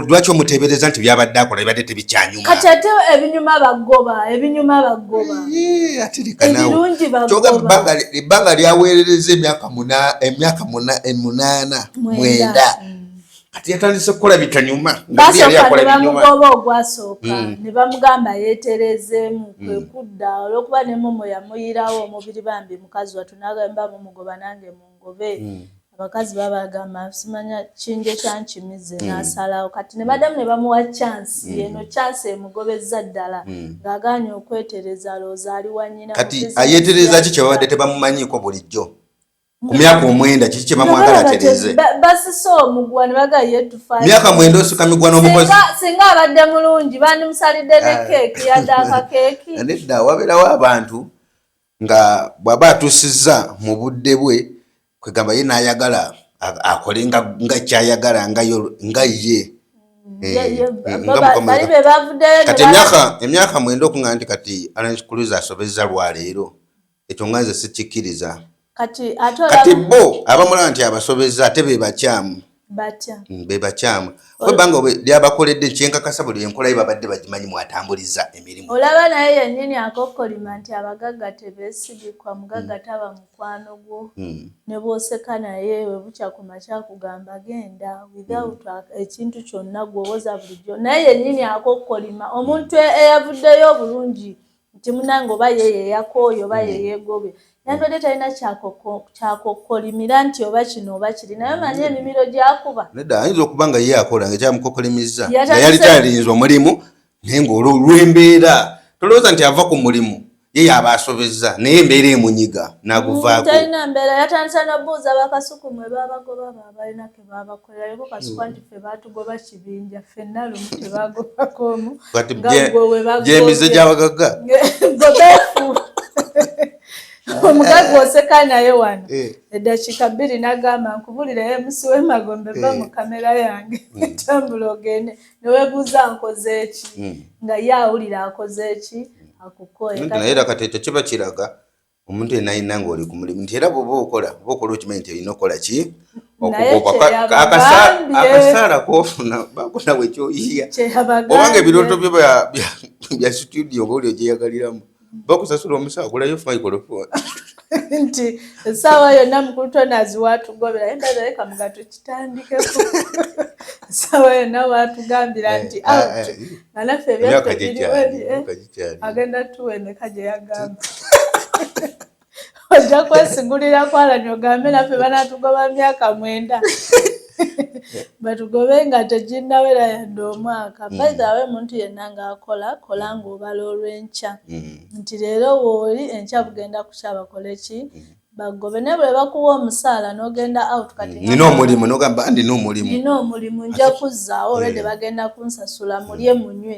lwaki omuteebereza nti byabadde akola bibadde tebikyanyuma kati ate ebinyuma bagoba ebirungi bagoba ebbanga lyaweerereza emyaka 8 kati yatandise kukola bitanyuma basooka ne bamugoba ogwasooka ne bamugamba yeeterezeemu kwe kudda olw'okuba ne momo yamuyirawo omubiri bambi mukazi wattu n'agamba mumugoba nange mungobe abakazi babagamba simanya kinje kyankimize n'asalawo kati ne baddamu ne bamuwa chansi eno chansi emugobezza ddala ng'agaanye okwetereza alowooza ali wannyina kati ayeetereza ki kyebabadde tebamumanyiiko bulijjo ku myaka 9 kiki kye bamwagala atereze basise omugwa ne bagaye tufa myaka 9 osika migwa n'omukozi singa abadde mulungi bandimusalidde ne keeki yadde akakeeki nedda wabeerawo abantu nga bw'aba atuusizza mu budde bwe kwegamba ye n'ayagala akole nga kyayagala nga ye kati emyaka 9 okuŋŋamba nti kati Alani Cruz asobezza lwaleero ekyo nga nze sikikkiriza kati bo abamulaba nti abasobezza ate bebakyamu kwebanga lyabakoledde kyenkakasa buli enkola ye babadde bagimanyi mwatambuliza emirimu olaba naye yennyini akokkolima nti abagagga tebeesigikwa mugagga taba mukwano gwo ne bw'oseka naye we bukya ku makya kugamba genda without ekintu kyonna gwowoza bulijjo naye yennyini akokkolima omuntu eyavuddeyo obulungi nti munange oba yeyeyakooyo oba yeyeegobe yandwadde talina kyakokkolimira nti oba kino oba kiri naye manyi emimiro gyakuba nedda ayinza okuba nga ye akola nga kyamukokkolimiza naye yali talinza omulimu naye ng'olw'embeera tolowooza nti ava ku mulimu ye yaba asobezza naye embeera emunyiga n'aguvaako talina mbeera yatandisa n'obuuza bakasuku mwe babagoba baabalina ke baabakolera yeko kasuku nti ffe baatugoba kibinja ffenna lumu tebagobako omu nga gwe we bagobye gy'emize gy'abagagga gobeefu omugagga oseka naye wano eddakiika 2 n'agamba nkubulira ye musi w'emagombe va mu kamera yange tambula ogende ne weebuuza nkoze eki nga ye awulira akoze eki akukoye naye era kati ekyo kiba kiraga omuntu yenna ayina ng'oli ku mulimu nti era bw'oba okola okimanyi nti olina okukola ki akasaala k'ofuna bakunawe ekyoyiya obanga ebirooto byo bya studio ng'oli ogyeyagaliramu bakusasula omusawo gulayo microphone nti essaawa yonna mukulutonazi watugobera endaleka muga tukitandikeko essaawa yonna watugambira nti out nga naffe ebyaffe biriwe agenda tuweneka gye yagamba ojja kwesigulira kwalani ogambe naffe banatugoba myaka 9 batugobe nga teginnawera yadde omwaka baithawe muntu yenna ng'akola kola ng'obala olw'enkya nti leero wooli enkya bugenda kukya bakole ki bagobe naye bwe bakuwa omusaala n'ogenda out kati nina omulimu n'ogamba ndina omulimu nina omulimu nja kuzzaawo olwedde bagenda kunsasula mulye munywe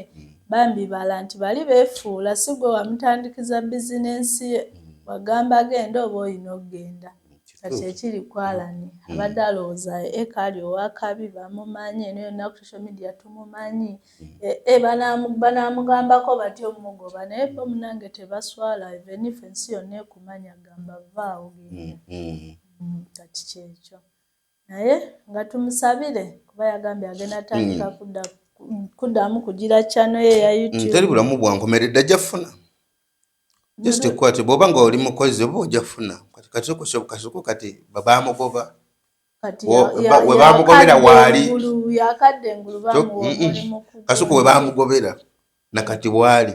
bambi bala nti bali beefuula si gwe wamutandikiza bizinensi ye wagamba genda oba olina okgenda kati ekiri kwalani abadde alowooza ekaali owakabi bamumanyi eno yonna ku social media tumumanyi banaamugambako batya omugoba naye bo munange tebaswala even if ensi yonna ekumanya gamba vaawo genda kati kyekyo naye nga tumusabire kuba yagambye agenda atandika kuddamu kugira channel ye ya YouTube. Teri bulamu bwankomeredde ajja funa. Just kwate bwoba nga oli mukozi oba ojja funa. Kati babamugoba. Kati we bamugobera waali. Yakadde engulu bamuwomulimu. Kasuku we bamugobera na kati waali.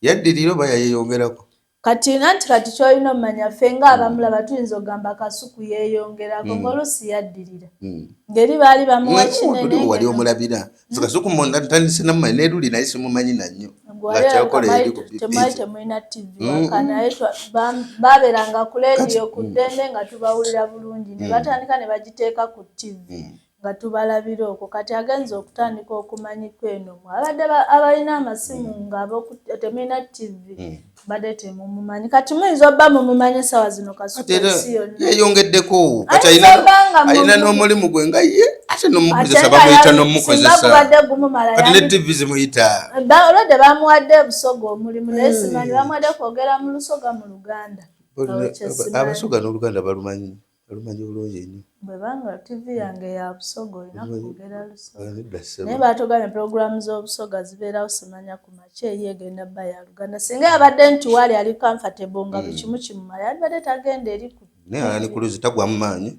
Yaddiriro bayayongerako. Kati nanti kati kyolina omanya ffe nga abamulaba tuyinza ogamba Kasuku yeeyongerako ng'oluusi yaddirira. Ngeri baali bamuwa kinene. Wali omulabira. Kasuku tandise namumanyi n'eruli naye simumanyi nannyo. Temwali temulina TV waka naye baaberanga ku leediyo ku ddende nga tubawulira bulungi ne batandika ne bagiteeka ku TV nga tubalabira okwo. Kati agenza okutandika okumanyiko eno abadde abalina amasimu nga temulina TV badde temumumanyi. Kati muyinza obba mumumanyi essaawa zino Kasuku ensi yonna yeeyongeddeko. Kati alina n'omulimu gwe nga ye ate n'omukozesa bamuyita n'omukozesa. Kati ne TV zimuyita. Olwedde bamuwadde Busoga omulimu naye simanyi bamuwadde kwogera mu Lusoga mu Luganda. Abasoga n'Oluganda balumanyi bulungi ennyo. Bwe banga TV yange ya Busoga olina kwogera Lusoga. Naye baatugambye pulogulaamu z'Obusoga zibeerawo simanya ku makya eyo egenda bba ya Luganda. Singa yabadde nti wali ali comfortable nga buli kimu kimumala yandibadde tagenda eri ku. Naye ani ku luzi tagwamu maanyi.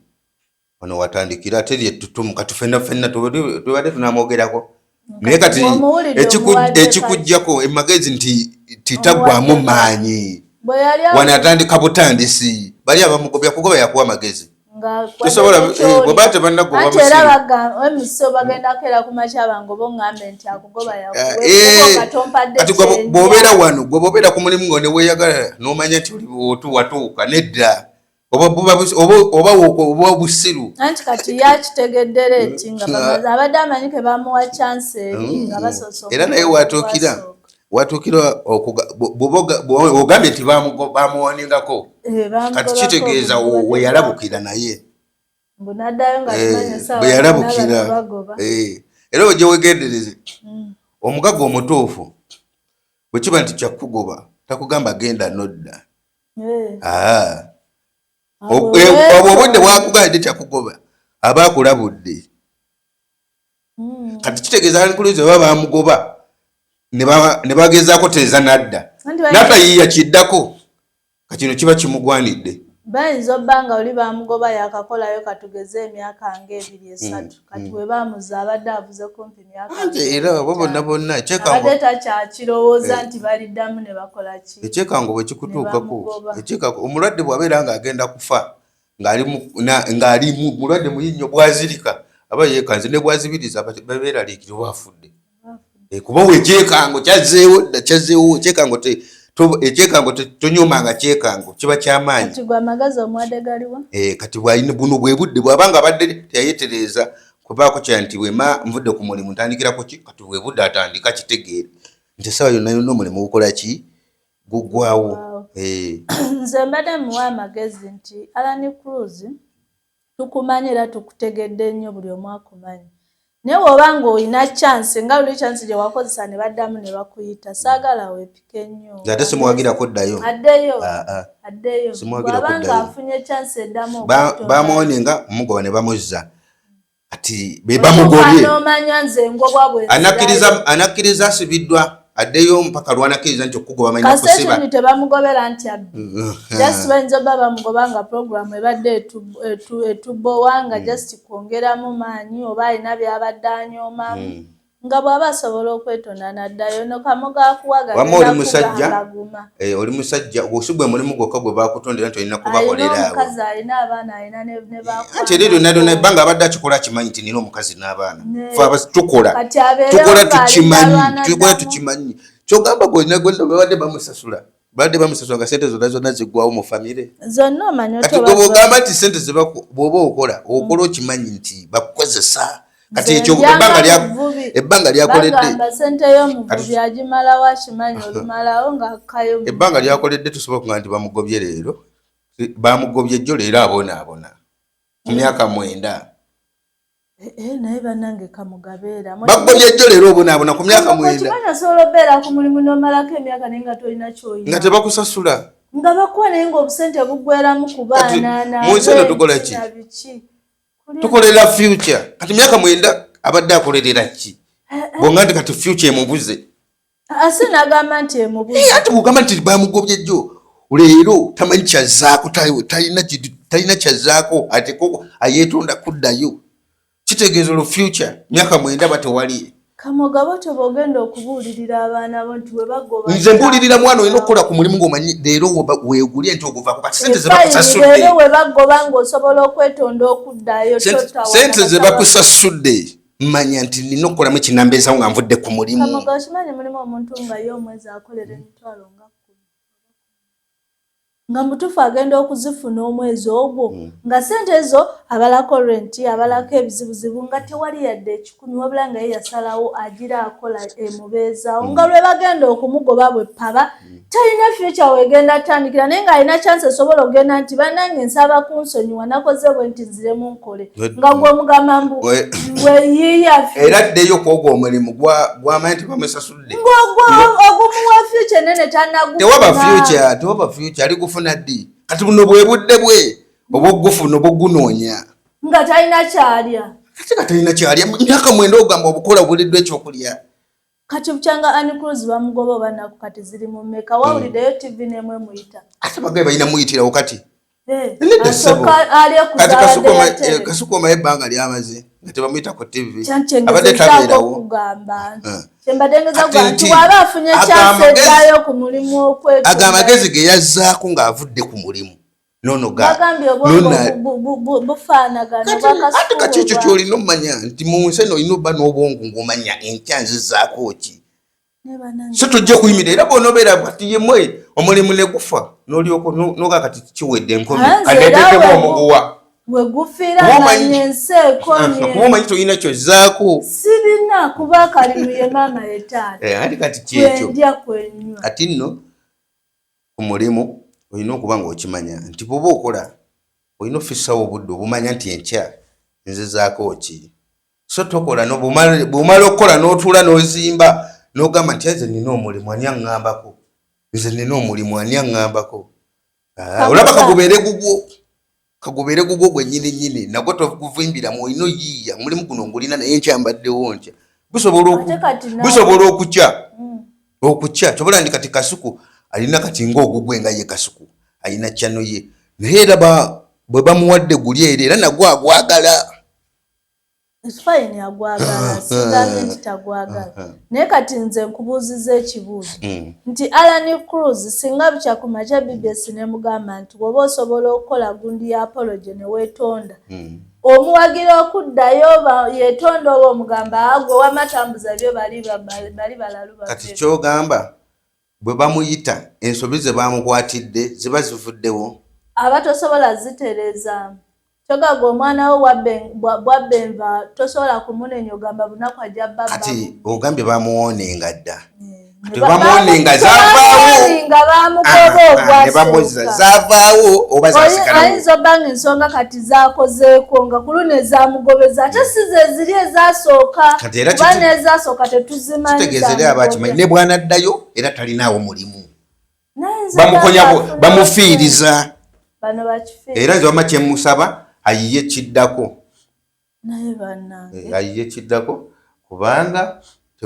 Wano watandikira ate lyetutumu kati ffenna tubadde tunamwogerako. Naye kati ekikujjako emagezi nti titagwamu maanyi. Wano atandika butandisi. Bali abamugobya kugoba yakuwa amagezi. Tosobola bwe bate bannagoba busiri. Ate era emiso bagendako era ku makya bango bong'ambe nti akugoba yakuwa. Kati bw'obeera wano gwe bw'obeera ku mulimu ngo ne weeyagala n'omanya nti watuuka nedda. Oba busiru. Anti kati yakitegeddera eti nga abadde amanyi ke bamuwa chance eri nga basoose. Era naye watuukira ogambye nti bamuwaningako. Kati kitegeeza we yalabukira naye. Bwe yalabukira. Era ojja wegendereze. Omugaga omutuufu bwe kiba nti kyakugoba takugamba genda nodda. Obudde bwakugambye kyakugoba aba akulabudde. Kati kitegeeza nkuluze baba bamugoba ne bagezaako teeza nadda. N'atayiiya kiddako. Kino kiba kimugwanidde. Bayinza obba nga oli bamugoba yakakolayo katugeze emyaka nga 2-3. Kati we baamuza abadde avuze kumpi myaka. Era bo bonna abadde takyakirowooza nti baliddamu ne bakola ki. Ekyekango bwe kikutuukako. Omulwadde bw'abeera ng'agenda kufa ng'ali mulwadde muyinnyo bwazirika aba yeekanze ne bwazibiriza babeera liikiriwo afudde. Kuba we ekyekango kyazzeewo ekyekango tonyomanga kyekango kiba kyamaanyi. Kati gwe amagezi omuwadde galiwa? Kati bwalina buno bwe budde bw'abanga abadde teyayeetereza kubaako kya nti wema nvudde ku mulimu ntandikirako ki kati bwe budde atandika kitegeere nti essaawa yonna yonna omulimu gukola ki guggwawo. Nze mbadde muwa amagezi nti Alan Cruz tukumanyi era tukutegedde nnyo buli omu akumanyi. Naye bw'oba ng'olina chance nga buli chance gye wakozesa ne baddamu ne bakuyita saagala weepike nnyo. Ate simuwagirako ddayo. Addeyo. Bw'aba ng'afunye chance eddamu bamuwonenga mugoba ne bamuzza. Kati be bamugobye. N'omanya nze ngobwa bwe. Anakkiriza asibiddwa addeyo mpaka lwanakkiriza nti okugoba amanyi kusiba. Kasete tebamugobera nti abbi. Just bayinza obba bamugoba nga puroguramu ebadde etubowanga just kwongeramu maanyi oba alina byabadde anyoomamu. Nga bw'aba asobola okwetonda n'addayo no kamoga akuwaga. Wamma oli musajja osugwe mulimu gwokka gwe baakutondera nti olina kubakolera abo. Alina omukazi alina abaana alina ne baakutondera. Ate eryo lyonna ebbanga abadde akikola akimanyi nti nina omukazi n'abaana. Tukola tukimanyi. Kyogamba gwonna babadde bamusasula. Badde bamusasula nga ssente zonna ziggwawo mu famire. Zonna omanyi kati bw'ogamba nti ssente bw'oba okola okimanyi nti bakukozesa. Kati ekyo ebbanga lyakoledde sente y'omuvubi agimala wakimanyi olumalawo ng'akkayo. Ebbanga lyakoledde tusobola okuŋŋamba nti bamugobye leero. Bamugobye jjo leero abonaabona. Mu myaka 9. Naye bannange kamugabeera. Bagobye jjo leero obonaabona ku myaka 9. Kimanyi osobola obeera ku mulimu n'omalako emyaka naye nga tolina ky'olina. Nga tebakusasula. Nga bakuwa naye ng'obusente buggweramu ku baana. Mu nsi eno tukola ki? tukolera future kati myaka 9 abadde akolerera ki bonga nti kati future emubuze asinagamba nti emubuze ati kugamba nti bamugobye jjo leero tamanyi kyazaako talina kyazaako ate ko ayeetonda kuddayo kitegeeza olwo future myaka 9 batewali Kamogabo tobogenda okubuulirira abaana bo nti we bagoba nze mbuulirira mwana olina okukola ku mulimu ng'omanyi leero weegulye nti oguvaako kati sente ze bakusasudde leero we bagoba ng'osobola okwetonda okuddayo sente ze bakusasudde manya nti nina okukolamu ekinambeesawo nga nvudde ku mulimu Kamogabo kimanyi mulimu omuntu nga ye omwezi akolera emitwalo nga 10 nga mutufu agenda okuzifuna omwezi ogwo nga sente ezo abalako renti abalako ebizibuzibu nga tewali yadde 10 wabula nga ye yasalawo agira akola emubeezaawo nga lwe bagenda okumugoba bwe paba talina future wegenda atandikira naye nga alina chance esobola ogenda nti bannange nsaba kunsonyiwa nakoze bwe nti nziremu nkole nga gwe omugamba mbu weyiiya era ddeyo kwogwo omulimu gwamanyi nti bamusasudde ogumuwa future nene tewaba future ali gufuna ddi kati buno bwe budde bwe oba ogufuna oba ogunoonya nga talina kyalya kati talina kyalya myaka 9 ogamba obukola buliddwa ekyokulya kati bukyanga Anicruz bamugoba obanaku kati ziri mu mmeka wawuliddeyo TV n'emwe muyita ate bagaye balina muyitirawo kati kasuku omaye ebbanga lyamaze nga tebamuyita ku TV abadde tabeerawo waba afunye chance eddayo ku mulimu okwetonda aga amagezi ge yazzaako ng'avudde ku mulimu bagambye obwongo bufaanagana ate kati ekyo kyolina omumanya nti mu nsi eno olina obba n'obwongo ng'omanya enkya nzizzaako ki so tojja kuyimira era bw'onoobeera kati yemwe omulimu ne gufa n'olyoko noga kati kiwedde enkomi kadeetekemu omuguwa wegufiira nanye ensi ekomye kuba omanyi tolina kyozzaako sirina kuba kalimu ye maama yetaata ati kati kyekyo kwendya kwenywa kati nno ku mulimu olina okuba ng'okimanya nti bw'oba okola olina ofissawo obudde obumanya nti enkya nzizaako ki so tokola bw'omala okukola n'otuula n'ozimba n'ogamba nti nze nina omulimu ani aŋŋambako nze nina omulimu ani aŋŋambako olaba kagubeere gugwo gwennyini nagwo toguvimbiramu olina oyiiya omulimu guno ngulina naye nkyambaddewo ntya gusobola okukya kyobola ndi kati kasuku alina kati ng'ogugwe nga ye kasuku alina kyano ye naye era bwe bamuwadde guli era nagwo agwagala fine agwagala sigambye nti tagwagala naye kati nze nkubuuziza ekibuuzo nti Anicruz singa bukya ku makya BBC ne mugamba nti woba osobola okukola gundi ya apology ne weetonda omuwagira okuddayo yeetonda oba omugamba agwe wamatambuza byo bali balalu kati kyogamba bwe bamuyita ensobi ze bamukwatidde ziba zivuddewo aba tosobola zitereeza kyogaga omwana wo bwabbenva tosobola kumunenya ogamba bunaku ajja baba kati ogambye bamuwonenga dda bamuwonenga zavaawo zavaawo oba ayinza obbanga ensonga kati zakozeeko nga kulu nezamugobeza ate si ze ziri ezasooka kuba nezasooka tetuzimanyi kitegeeza eri abakimanyi ne bwanaddayo era talinaawo mulimu bamukonyako bamufiiriza era nze wama kyemusaba ayiye kiddako ayiye kiddako kubanga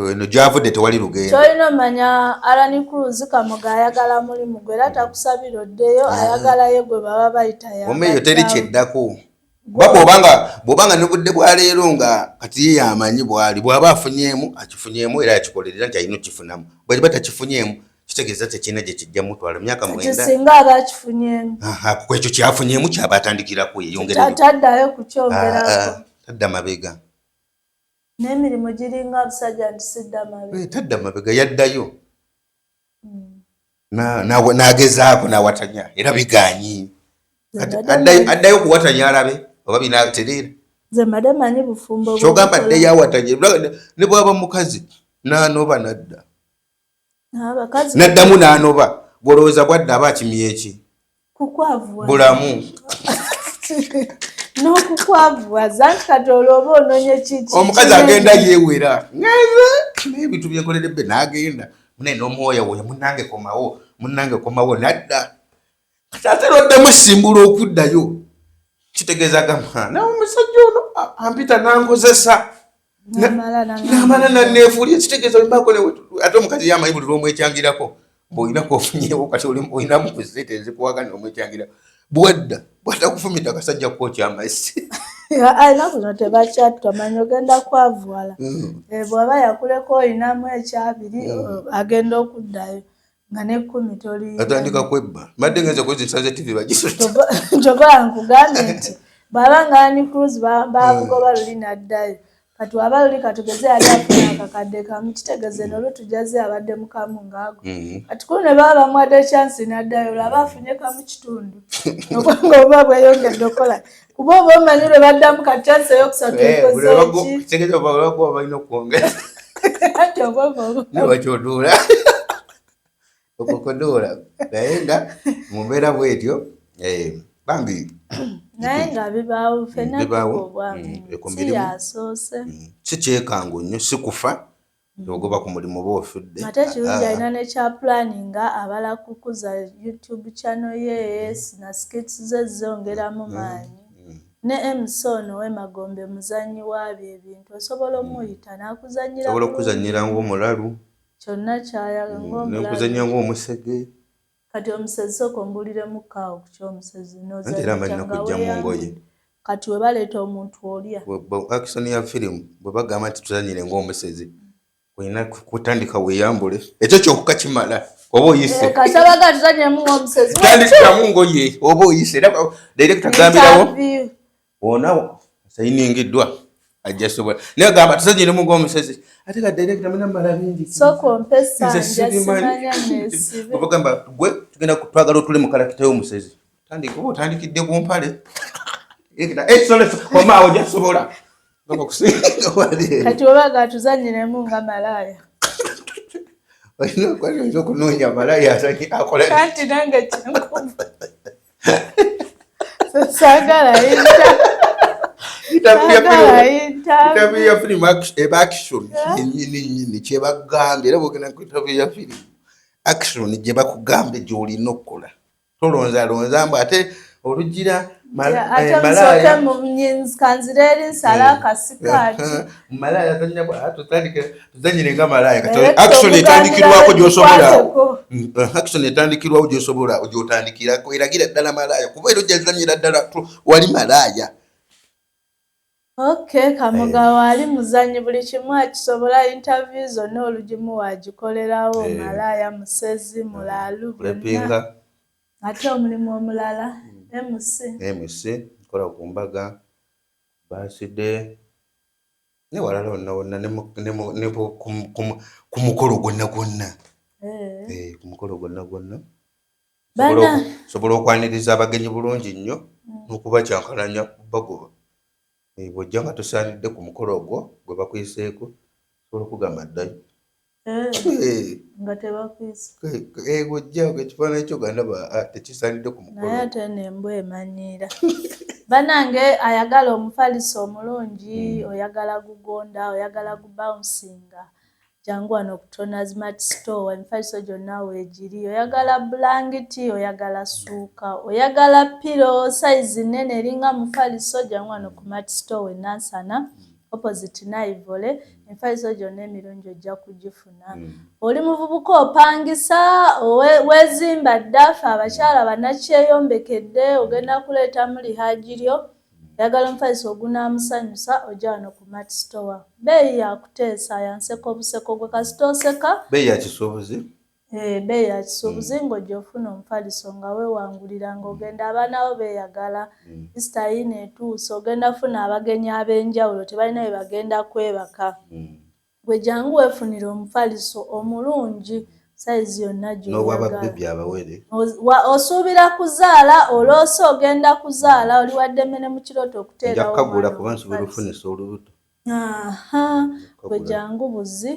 eno gyavudde tewali lugendo kyolina omanya Anicruz Kamoga ayagala mulimu gwe era takusabira oddeyo ayagala ye gwe baba bayita omeeyo teri kyeddako bw'obanga n'obudde bwa leero nga kati ye yamanyi bwali bw'aba afunyeemu akifunyeemu era yakikolerera nti alina okifunamu bwe kiba takifunyeemu kitegeeza tekina gye kijja mutwala myaka 9 singa aba akifunyeemu ku ekyo kyafunyeemu kyaba atandikirako yeyongereyo taddayo kukyongerako tadda mabega n'emirimu giringa busajja nti sidda mabega tadda mabega yaddayo n'agezaako n'awatanya era biganyi addayo kuwatanya alabe oba binatereera nze mbadde manyi bufumbo kyogamba addeyo awatanye ne bwaba mukazi n'anoba nadda naddamu n'anoba gwolowooza bwadda aba akimye eki bulamu n'okukwavuwaza nti kati olwoba ononye kiki omukazi agenda yeewera naye ebintu byenkoleredde n'agenda munene n'omwoyawoya munange komawo nadda kati ate lwoddemu simbula okuddayo kitegeeza gamba nawe omusajja ono ampita nankozesa namala nanneefuulya kitegeeza mbako ate omukazi yamanyi buli lwomwekyangirako mbuolinako ofunyewo kati olinamu ku sente ezikuwagana omwekyangirako bwadda bwatakufumita akasajja kwokya amazzi alina kuno tebakyatta manyi ogenda kwavuwala bw'aba yakuleko olinamu ekyabiri agenda okuddayo nga n'ekkumi toli atandika kwebba madde ngenza kwezesa ze tv bagisota njogola nkugambye nti bw'aba nga Annie Cruz bamugoba luli n'addayo kati waba luli katugeze yali afuna akakadde kamu kitegeeze n'olutujaze abadde mukamu ngaago kati kuno ne baba bamwadde chance n'addayo olaba afunye kamu kitundu ng'oba bweyongedde okola kuba oba omanyi lwe baddamu ka chance ey'okusatu ekozeeki kitegeeza obakuba balina okwongera ati oba nebakyotuula okukodola naye nga mu mbeera bwetyo bambi naye nga bibaawo ffenna tukubwa siyasoose si kyekango nnyo si kufa ogoba ku mulimu oba ofudde ate kirungi alina nekya planinga abala kukuza YouTube channel ye na skits ze zongeramu maanyi ne MC ono w'Emagombe muzanyi wabyo ebintu osobola omuyita n'akuzannyira ng'omulalu kyonna kyayala ng'omulalu n'okuzannya ng'omusege kati omusezi sooka ombuliremu kaawo ku ky'omusezi era amalina kujja mu ngoye kati we baleeta omuntu olya action ya firimu bwe bagamba nti tuzanyire ng'omusezi olina kutandika weeyambule ekyo kyokka kimala oba oyise kasabaga tuzanyemu ng'omusezi tandikiramu ngoye oba oyise era director gambirawo ona sayiningiddwa ajja sobola naye gamba tuzanyiremu ng'omusezi ate ka director muna mala bingi sooka ompe sanja simanya neesibe oba gamba gwe tugenda twagala otule mu kalakita y'omusezi tandika oba otandikidde ku mpale omaawo ojja sobola kati obaga tuzanyiremu nga malaaya olina okwayinza okunoonya malaaya akola kanti nange kyenkuva saagala interview ya firimu eba action nyini kyebagambye era bwogenda ku interview ya firimu action gye bakugambye gy'olina okukola tolonzalonza mbu ate olugira ate musooke kanzira eri nsala akasikaati malaaya tuzanyire nga malaaya kati action etandikirwako gy'osobola action etandikirwawo gy'osobola gy'otandikirako eragira ddala malaaya kuba era ojjazanyira ddala wali malaaya Okay, Kamuga wali muzanyi buli kimu akisobola interview zonna olugimu wagikolerawo malaya musezi mulalu lepinga ate omulimu omulala MC kola ku mbaga baside ne walala wonna ne ku mukolo gwonna gwonna ku mukolo gwonna gwonna sobola okwaniriza abagenyi bulungi nnyo n'okuba kyankalanya bagoba bw'ojja nga tosaanidde ku mukolo ogwo gwe bakwiseeko sobola okugamba ddayo nga tebakwise bw'ojja ekifaananyi kyo gandaba tekisaanidde ku mukolo naye ate nembwa emanyiira banange ayagala omufaliso omulungi oyagala gugonda oyagala gubouncing jangu wano ku Toners Mart Store emifaliso gyonna weegiri oyagala bulangiti oyagala suuka oyagala pilo size nene eringa mufaliso jangu wano ku Mart Store Nansana opposite Naivole emifaliso gyonna emirungi ojja kugifuna oli muvubuka opangisa weezimba ddafe abakyala bannakyeyombekedde ogenda kuleeta muli hajiryo oyagala omufaliso ogunaamusanyusa ojja wano ku Mart Store beeyi yakuteesa yanseka obuseko gwe kasita oseka beeyi ya kisuubuzi beeyi ya kisuubuzi ng'ojja ofuna omufaliso nga weewangulira ng'ogenda abaana bo beeyagala Easter yino etuuse ogenda funa abagenyi ab'enjawulo tebalina bye bagenda kwebaka gwe jangu weefunira omufaliso omulungi sayizi yonna gy'oyagala osuubira kuzaala olwose ogenda kuzaala oli waddemene mu kirooto okuteerawo jakagula kuba nsobola ofunisa olubuto gwe jangu buzi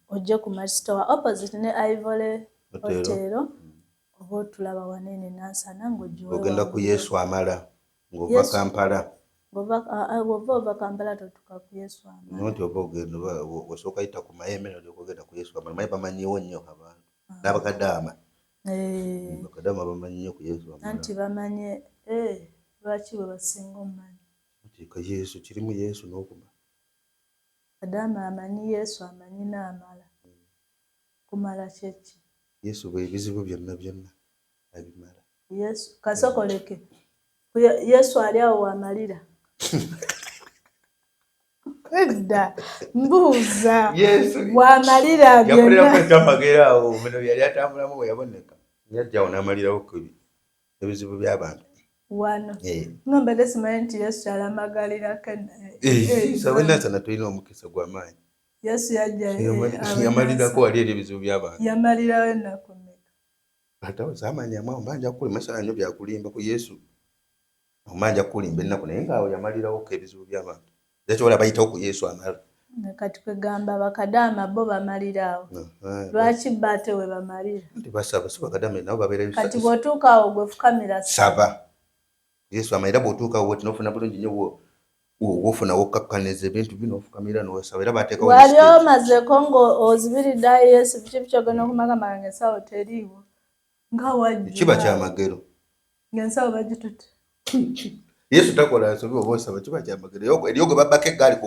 ojje ku Mart Store opposite ne Ivory Hotel oba otulaba wanene Nansana ng'ogenda ku Yesu amala ng'ova Kampala ova Kampala totuka ku Yesu amala nti oba ogenda osooka yita ku Mayembe nolyoka ogenda ku Yesu amala maye bamanyiwo nnyo abantu n'abakadaama bakadaama bamanyi nnyo ku Yesu amala anti bamanye Lwaki bwe basinga omumanyi? Ka Yesu kirimu Yesu n'okuba. Adama amanyi Yesu amanyi n'amala. Kumala kyeki? Yesu bwe bizibu byonna abimala. Yesu kasokoleke. Yesu ali awo wamalira. Edda mbuuza. Yesu wamalira byonna. Yakolera kwetambagera awo bino yali atambulamu bwe yaboneka. Yajjawo n'amalirawo ku ebizibu by'abantu. Wano. Ngamba desimanyi nti Yesu alamagalira kena. Sawa nasana tulina omukisa gw'amaanyi. Yesu yajja yamalirako wali eri ebizibu by'abantu. Yamalirawo ennaku mmeka? Atawo zamanya mwa mbanja kulimba masala nnyo byakulimba ku Yesu. Omanja kulimba ennaku naye ngaawo yamalirawo ku ebizibu by'abantu. Ekyo wala bayitawo ku Yesu amala. Kati kwegamba bakadaama bo bamalirawo. Lwaki bate we bamalira? Nti basaba si bakadaama nabo babeera kati bw'otuuka awo gwe fukamira saba. Yesu amalira bw'otuuka awo tinofuna bulungi nnyo wofuna wokkakkaniza ebintu bino ofukamira n'osaba era bateekawo. Wali omazeeko ng'ozibiriddayo Yesu biki by'ogenda okumagamaga ng'ensawo teriiwo. Nga wajja. Kiba kyamagero. Ng'ensawo bagitutte. Yesu takola nsobi oba osaba kiba kyamagero. Eriyo gwe babbako eggaali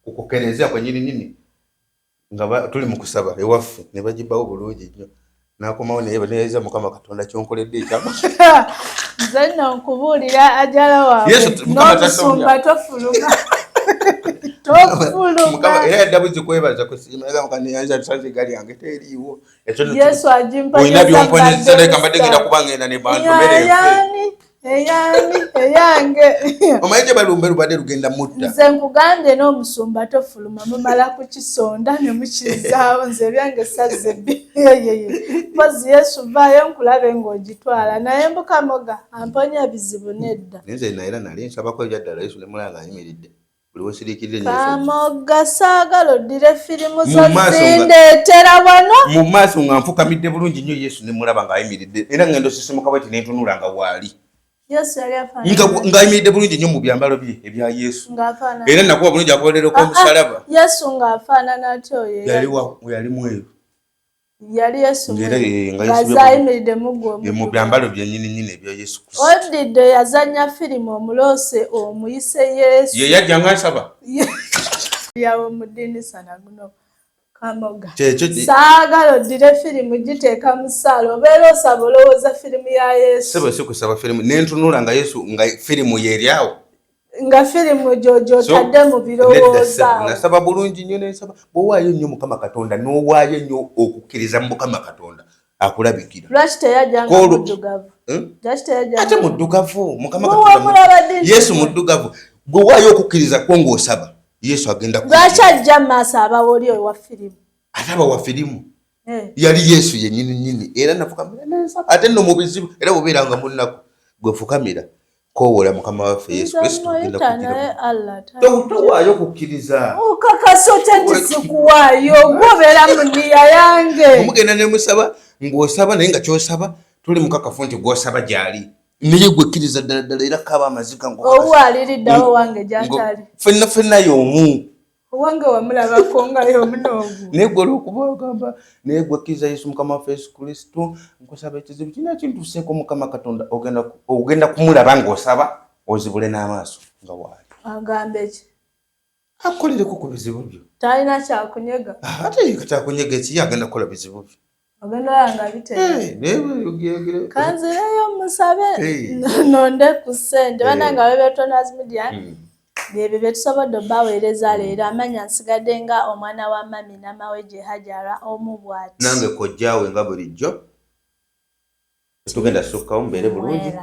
kukukereza kwennyini nga tuli mu kusaba ewaffe ne bagibbawo bulungi nnyo. N'akomawo neyeeza Mukama Katonda kyonkoledde ekyama. Nze nno nkubuulira ajala waabwe n'omusumba tofuluma. Tofuluma. Era yaddabuzi kwebaza kusiima era mukanyanza tusanze gali yange teriiwo. Yesu ajimpanyeza olina byomponyeesa leka mbadde ngenda kuba ngenda ne bantu eyange. Omanyi gye balumbe lubadde lugenda mutta. Nze nkugambye n'omusumba tofuluma mumala kukisonda ne mukizaawo nze ebyange sazze bbi. Mpozi Yesu vaayo nkulabe ng'ogitwala naye Mukamoga amponya bizibu nedda. Nze era nali nsabako ebyaddala Yesu ne mulanga ayimiridde. Buli wosiriikirire Kamoga saagala oddire firimu zo zindeetera wano. Mu maaso nga nfukamidde bulungi nnyo Yesu ne mulaba ng'ayimiridde era ngenda osisimuka bweti ne ntunula nga waali. Yesu yali afaanana ng'ayimiridde bulungi nnyo mu byambalo bye ebya Yesu. Ng'afaanana. Era nakuba bulungi akolereko omusalaba. Yesu ng'afaanana atyo yali mweru. Yali Yesu nga ayimiridde mu byambalo bye nnyini ebya Yesu Kristo. Odidde yazannya firimu omuloose omuyise Yesu. Ye yajja ng'asaba. Yawo mu ddinisa naguno Kamoga. Saagala oddire firimu giteeka mu ssaala obeera osaba olowooza firimu ya Yesu. Sebo si kusaba firimu ne ntunula nga Yesu nga firimu yeeri awo. Nga firimu gy'otadde mu birowooza. Nasaba bulungi nnyo n'ensaba bw'owaayo nnyo Mukama Katonda n'owaayo nnyo okukkiriza mu Mukama Katonda akulabikira. Lwaki teyajjanga muddugavu? Ate muddugavu Mukama Katonda Yesu muddugavu bw'owaayo okukkiriza kwo ng'osaba Yesu agenda lwaki ajja mu maaso abawo oli owa firimu? Ate abawa firimu yali Yesu yennyini era nafukamira n'ensaba ate nno mu bizibu era bw'obeeranga mu nnaku gwefukamira kowola Mukama waffe Yesu Kristo towaayo kukkiriza. Okakasa otya nti sikuwaayo gw'obeera mu nniya yange. Omugenda ne musaba ng'osaba naye nga ky'osaba tuli mukakafu nti gw'osaba gy'ali naye gwekkiriza ddala era kaba amaziga owaliriddawo wange gy'atali ffenna y'omu owange wamulabako nga y'omu n'ogu naye gwe olw'okuba ogamba naye gwekkiriza Yesu Mukama waffe Yesu Kristo nkusaba ekizibu kirina kintuuseeko Mukama Katonda ogenda kumulaba ng'osaba ozibule n'amaaso nga waali. Agamba eki? Akolereko ku bizibu byo. Talina kyakunyega. Ate kyakunyega ekiye agenda kukola bizibu byo. Ogenda olanga bitegeera. Kanzireyo musabe nonde ku ssente bananga Betonazi Media. Byebyo bye tusobodde obbaweereza leero amanya nsigadde nga omwana wa mami Namaweje Hajara omu bw'ati. Nange kojjaawe nga bulijjo. Tugenda sukkawo mbeere bulungi.